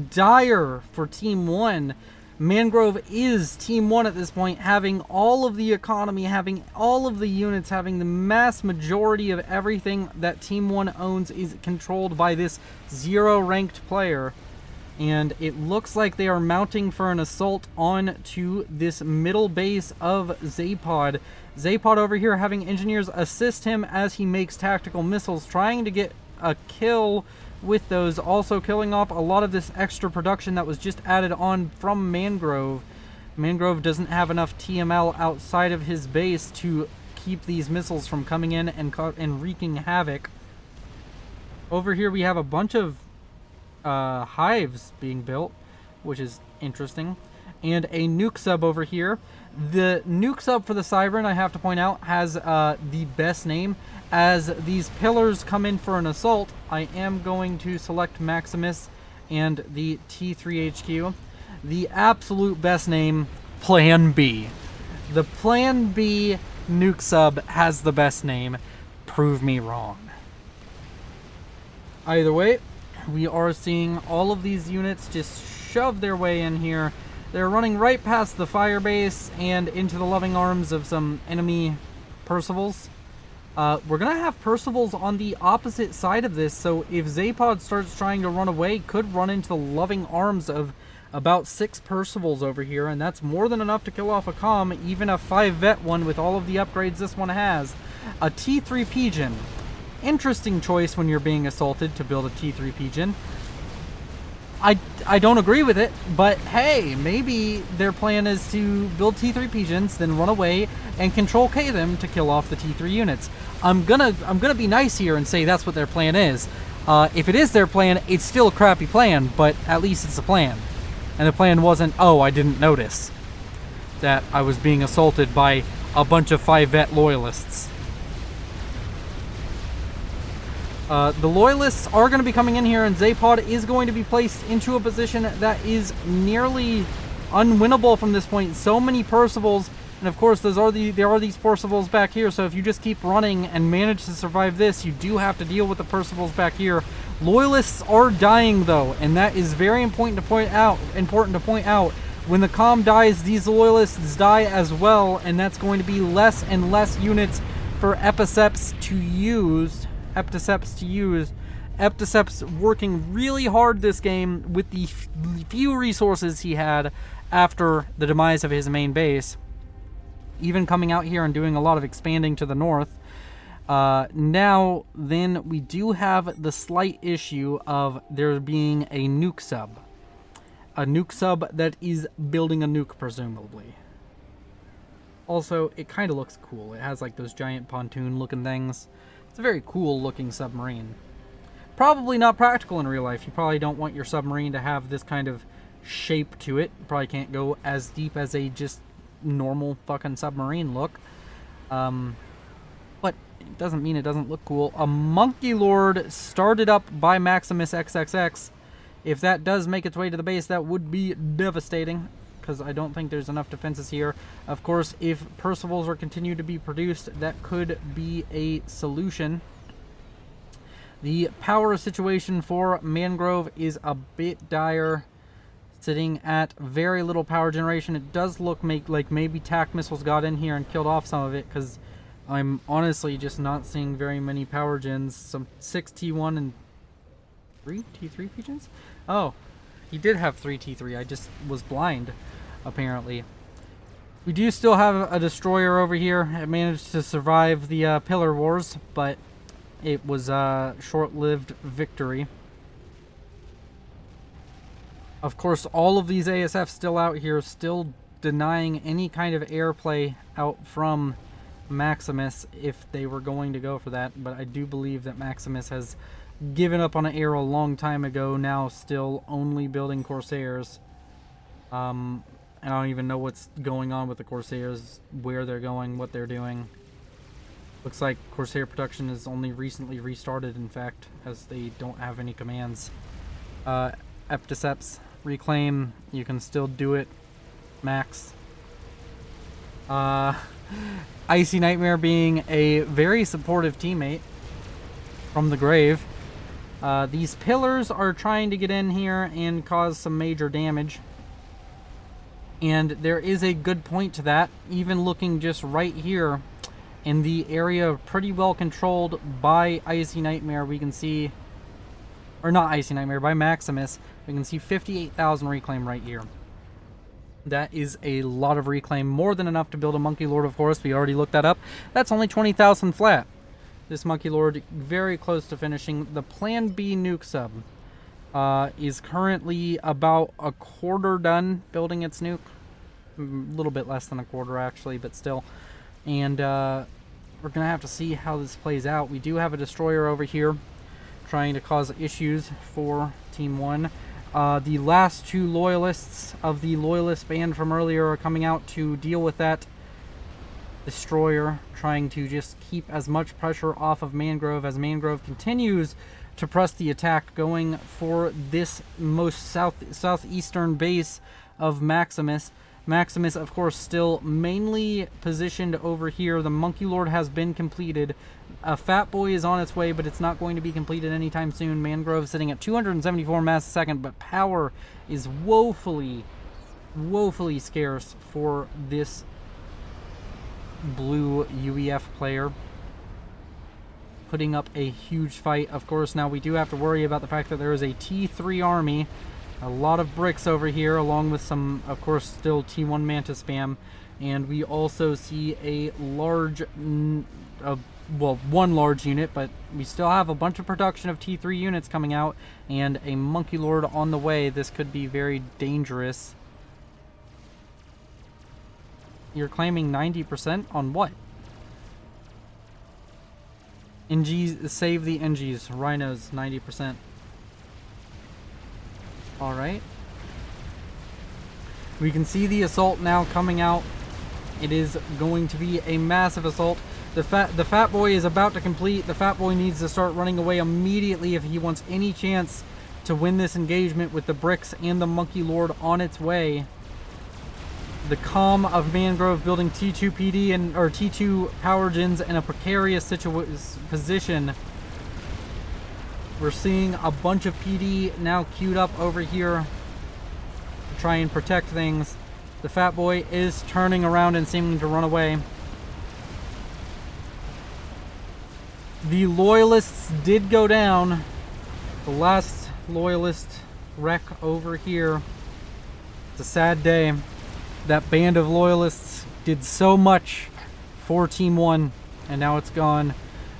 dire for Team 1. Mangrove is Team 1 at this point, having all of the economy, having all of the units, having the mass majority of everything that Team 1 owns is controlled by this 0 ranked player. And it looks like they are mounting for an assault on to this middle base of Zapod. Zapod over here having engineers assist him as he makes tactical missiles, trying to get a kill with those, also killing off a lot of this extra production that was just added on from Mangrove. Mangrove doesn't have enough TML outside of his base to keep these missiles from coming in and wreaking havoc. Over here we have a bunch of hives being built, which is interesting, and a nuke sub over here. The nuke sub for the Cybern, I have to point out, has the best name. As these pillars come in for an assault, I am going to select Maximus and the T3HQ. The absolute best name, Plan B. The Plan B nuke sub has the best name. Prove me wrong. Either way, we are seeing all of these units just shove their way in here. They're running right past the fire base and into the loving arms of some enemy Percivals. We're going to have Percivals on the opposite side of this, so if Zapod starts trying to run away, could run into the loving arms of about 6 Percivals over here, and that's more than enough to kill off a comm, even a 5 vet one with all of the upgrades this one has. A T3 Pigeon. Interesting choice when you're being assaulted to build a T3 Pigeon. I don't agree with it, but hey, maybe their plan is to build T3 Pigeons, then run away and control K them to kill off the T3 units. I'm gonna be nice here and say that's what their plan is. If it is their plan, it's still a crappy plan, but at least it's a plan. And the plan wasn't, oh, I didn't notice that I was being assaulted by a bunch of 5 vet loyalists. The loyalists are going to be coming in here, and Zapod is going to be placed into a position that is nearly unwinnable from this point. So many Percivals, and of course there are these Percivals back here, so if you just keep running and manage to survive this, you do have to deal with the Percivals back here. Loyalists are dying though, and that is very important to point out. When the comm dies, these loyalists die as well, and that's going to be less and less units for Epticeps to use. Epticeps working really hard this game with the few resources he had after the demise of his main base. Even coming out here and doing a lot of expanding to the north. Now, then, we do have the slight issue of there being a nuke sub. A nuke sub that is building a nuke, presumably. Also, it kind of looks cool. It has like those giant pontoon-looking things. It's a very cool looking submarine. Probably not practical in real life. You probably don't want your submarine to have this kind of shape to it. You probably can't go as deep as a just normal fucking submarine look. But it doesn't mean it doesn't look cool. A Monkey Lord started up by Maximus XXX. If that does make its way to the base, that would be devastating. because I don't think there's enough defenses here. Of course, if Percivals are continued to be produced, that could be a solution. The power situation for Mangrove is a bit dire, sitting at very little power generation. It does look like maybe TAC missiles got in here and killed off some of it, because I'm honestly just not seeing very many power gens. Some 6 T1 and 3 T3 pigeons? Oh, he did have 3 T3. I just was blind, apparently. We do still have a destroyer over here. It managed to survive the Pillar Wars, but it was a short-lived victory. Of course, all of these ASFs still out here, still denying any kind of airplay out from Maximus if they were going to go for that. But I do believe that Maximus has given up on an air a long time ago, now still only building Corsairs. And I don't even know what's going on with the Corsairs, where they're going, what they're doing. Looks like Corsair production is only recently restarted, in fact, as they don't have any commands. Epticeps, reclaim, you can still do it, Max. Icy Nightmare being a very supportive teammate from the grave. These pillars are trying to get in here and cause some major damage. And there is a good point to that. Even looking just right here in the area pretty well controlled by Icy Nightmare, we can see, or not Icy Nightmare, by Maximus, we can see 58,000 reclaim right here. That is a lot of reclaim, more than enough to build a Monkey Lord, of course. We already looked that up. That's only 20,000 flat. This Monkey Lord very close to finishing. The Plan B nuke sub is currently about a quarter done building its nuke. A little bit less than a quarter, actually, but still. And we're going to have to see how this plays out. We do have a destroyer over here trying to cause issues for Team 1. The last 2 loyalists of the loyalist band from earlier are coming out to deal with that destroyer, trying to just keep as much pressure off of Mangrove as Mangrove continues to press the attack, going for this most southeastern base of Maximus. Maximus, of course, still mainly positioned over here. The Monkey Lord has been completed. A Fat Boy is on its way, but it's not going to be completed anytime soon. Mangrove sitting at 274 mass a second, but power is woefully scarce for this blue UEF player. Putting up a huge fight. Of course, now we do have to worry about the fact that there is a T3 army. A lot of bricks over here, along with some, of course, still T1 Mantis spam. And we also see a large, well, one large unit, but we still have a bunch of production of T3 units coming out and a Monkey Lord on the way. This could be very dangerous. You're claiming 90% on what? NGs, save the NGs. Rhinos, 90%. Alright. We can see the assault now coming out. It is going to be a massive assault. The Fat Boy is about to complete. The Fat Boy needs to start running away immediately if he wants any chance to win this engagement with the bricks and the Monkey Lord on its way. The calm of Mangrove building T2 PD and or T2 power gens in a precarious position. We're seeing a bunch of PD now queued up over here to try and protect things. The Fat Boy is turning around and seeming to run away. The Loyalists did go down. The last Loyalist wreck over here. It's a sad day. That band of Loyalists did so much for Team 1, and now it's gone.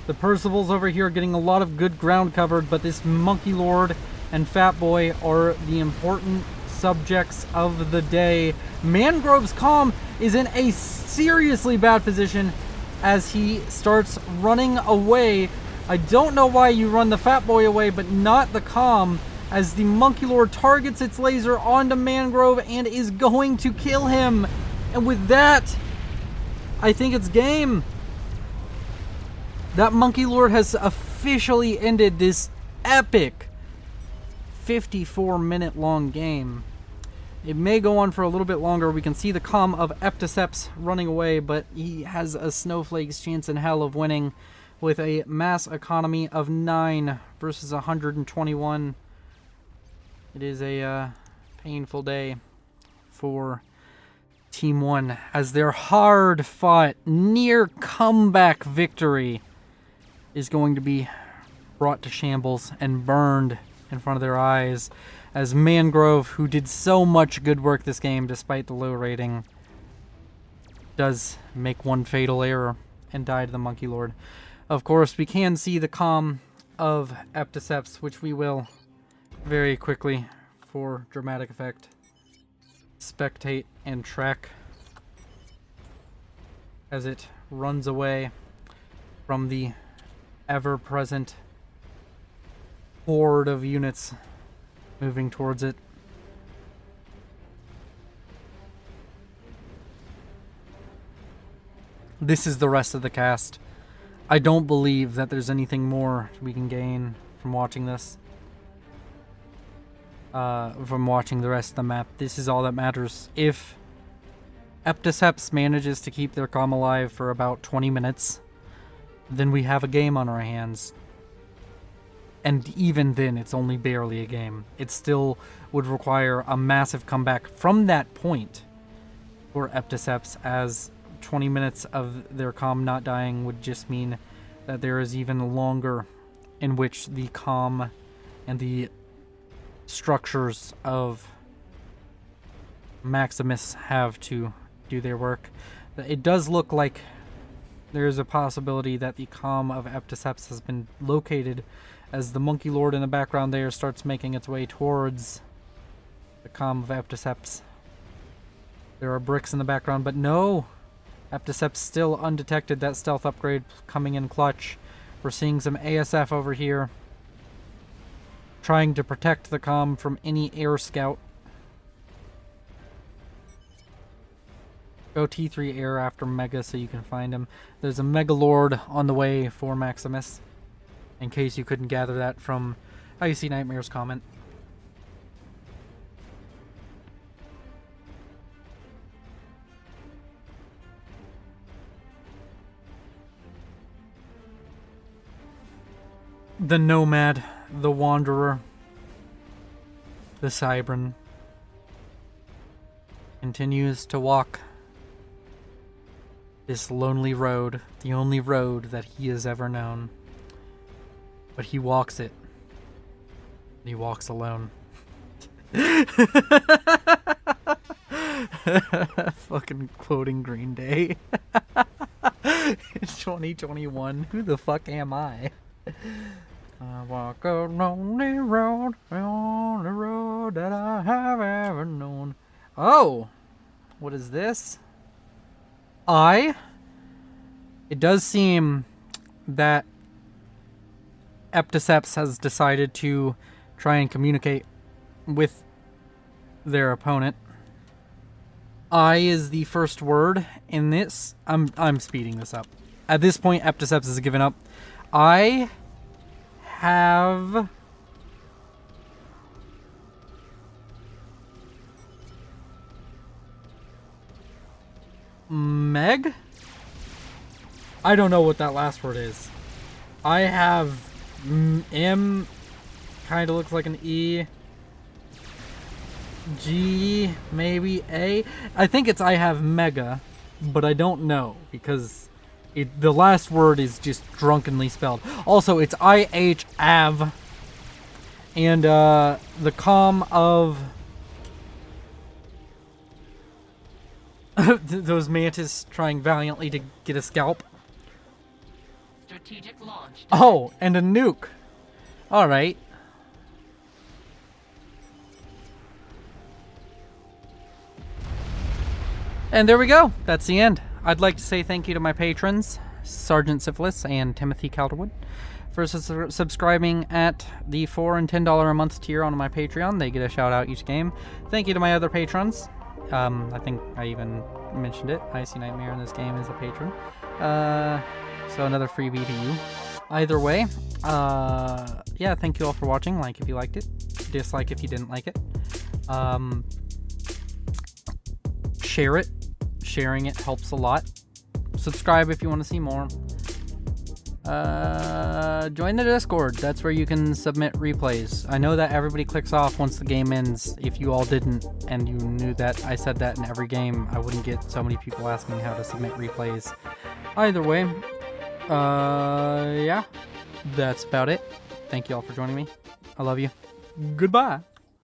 The Percivals over here are getting a lot of good ground covered, but this Monkey Lord and Fat Boy are the important subjects of the day. Mangrove's Calm is in a seriously bad position as he starts running away. I don't know why you run the Fat Boy away, but not the Calm, as the Monkey Lord targets its laser onto Mangrove and is going to kill him. And with that, I think it's game. That Monkey Lord has officially ended this epic 54-minute long game. It may go on for a little bit longer. We can see the comm of Epticeps running away, but he has a snowflake's chance in hell of winning with a mass economy of 9 versus 121. It is a painful day for Team 1 as their hard-fought, near comeback victory is going to be brought to shambles and burned in front of their eyes as Mangrove, who did so much good work this game despite the low rating, does make one fatal error and die to the Monkey Lord. Of course, we can see the comm of Epticeps, which we will very quickly, for dramatic effect, spectate and track as it runs away from the ever-present horde of units moving towards it. This is the rest of the cast. I don't believe that there's anything more we can gain from watching this. From watching the rest of the map. This is all that matters. If Epticeps manages to keep their comm alive for about 20 minutes, then we have a game on our hands. And even then, it's only barely a game. It still would require a massive comeback from that point for Epticeps, as 20 minutes of their comm not dying would just mean that there is even longer in which the comm and the structures of Maximus have to do their work. It does look like there is a possibility that the comm of Epticeps has been located, as the Monkey Lord in the background there starts making its way towards the comm of Epticeps. There are bricks in the background, but no! Epticeps still undetected. That stealth upgrade coming in clutch. We're seeing some ASF over here, trying to protect the comm from any air scout. Go T3 air after Mega so you can find him. There's a Mega Lord on the way for Maximus, in case you couldn't gather that from how you see Nightmare's comment. The Nomad, the Wanderer, the Cybran continues to walk this lonely road, the only road that he has ever known. But he walks it. He walks alone. Fucking quoting Green Day. It's 2021. Who the fuck am I? I walk a lonely road, the only road that I have ever known. Oh! What is this? It does seem that Epticeps has decided to try and communicate with their opponent. I is the first word in this. I'm speeding this up. At this point, Epticeps has given up. I have Meg? I don't know what that last word is. I have M, kind of looks like an E. G, maybe A. I think it's I have Mega, but I don't know because the last word is just drunkenly spelled. Also, it's IH Av, and the comm of those mantis trying valiantly to get a scalp. Strategic launch. Oh, and a nuke. All right. And there we go. That's the end. I'd like to say thank you to my patrons, Sergeant Syphilis and Timothy Calderwood, for subscribing at the $4 and $10 a month tier on my Patreon. They get a shout out each game. Thank you to my other patrons. I think I even mentioned it. Icy Nightmare in this game is a patron. So another freebie to you. Either way, yeah, thank you all for watching. Like if you liked it, dislike if you didn't like it. share it. Sharing it helps a lot. Subscribe if you want to see more. Join the Discord. That's where you can submit replays. I know that everybody clicks off once the game ends. If you all didn't, and you knew that I said that in every game, I wouldn't get so many people asking how to submit replays. Either way, yeah, that's about it. Thank you all for joining me. I love you. Goodbye.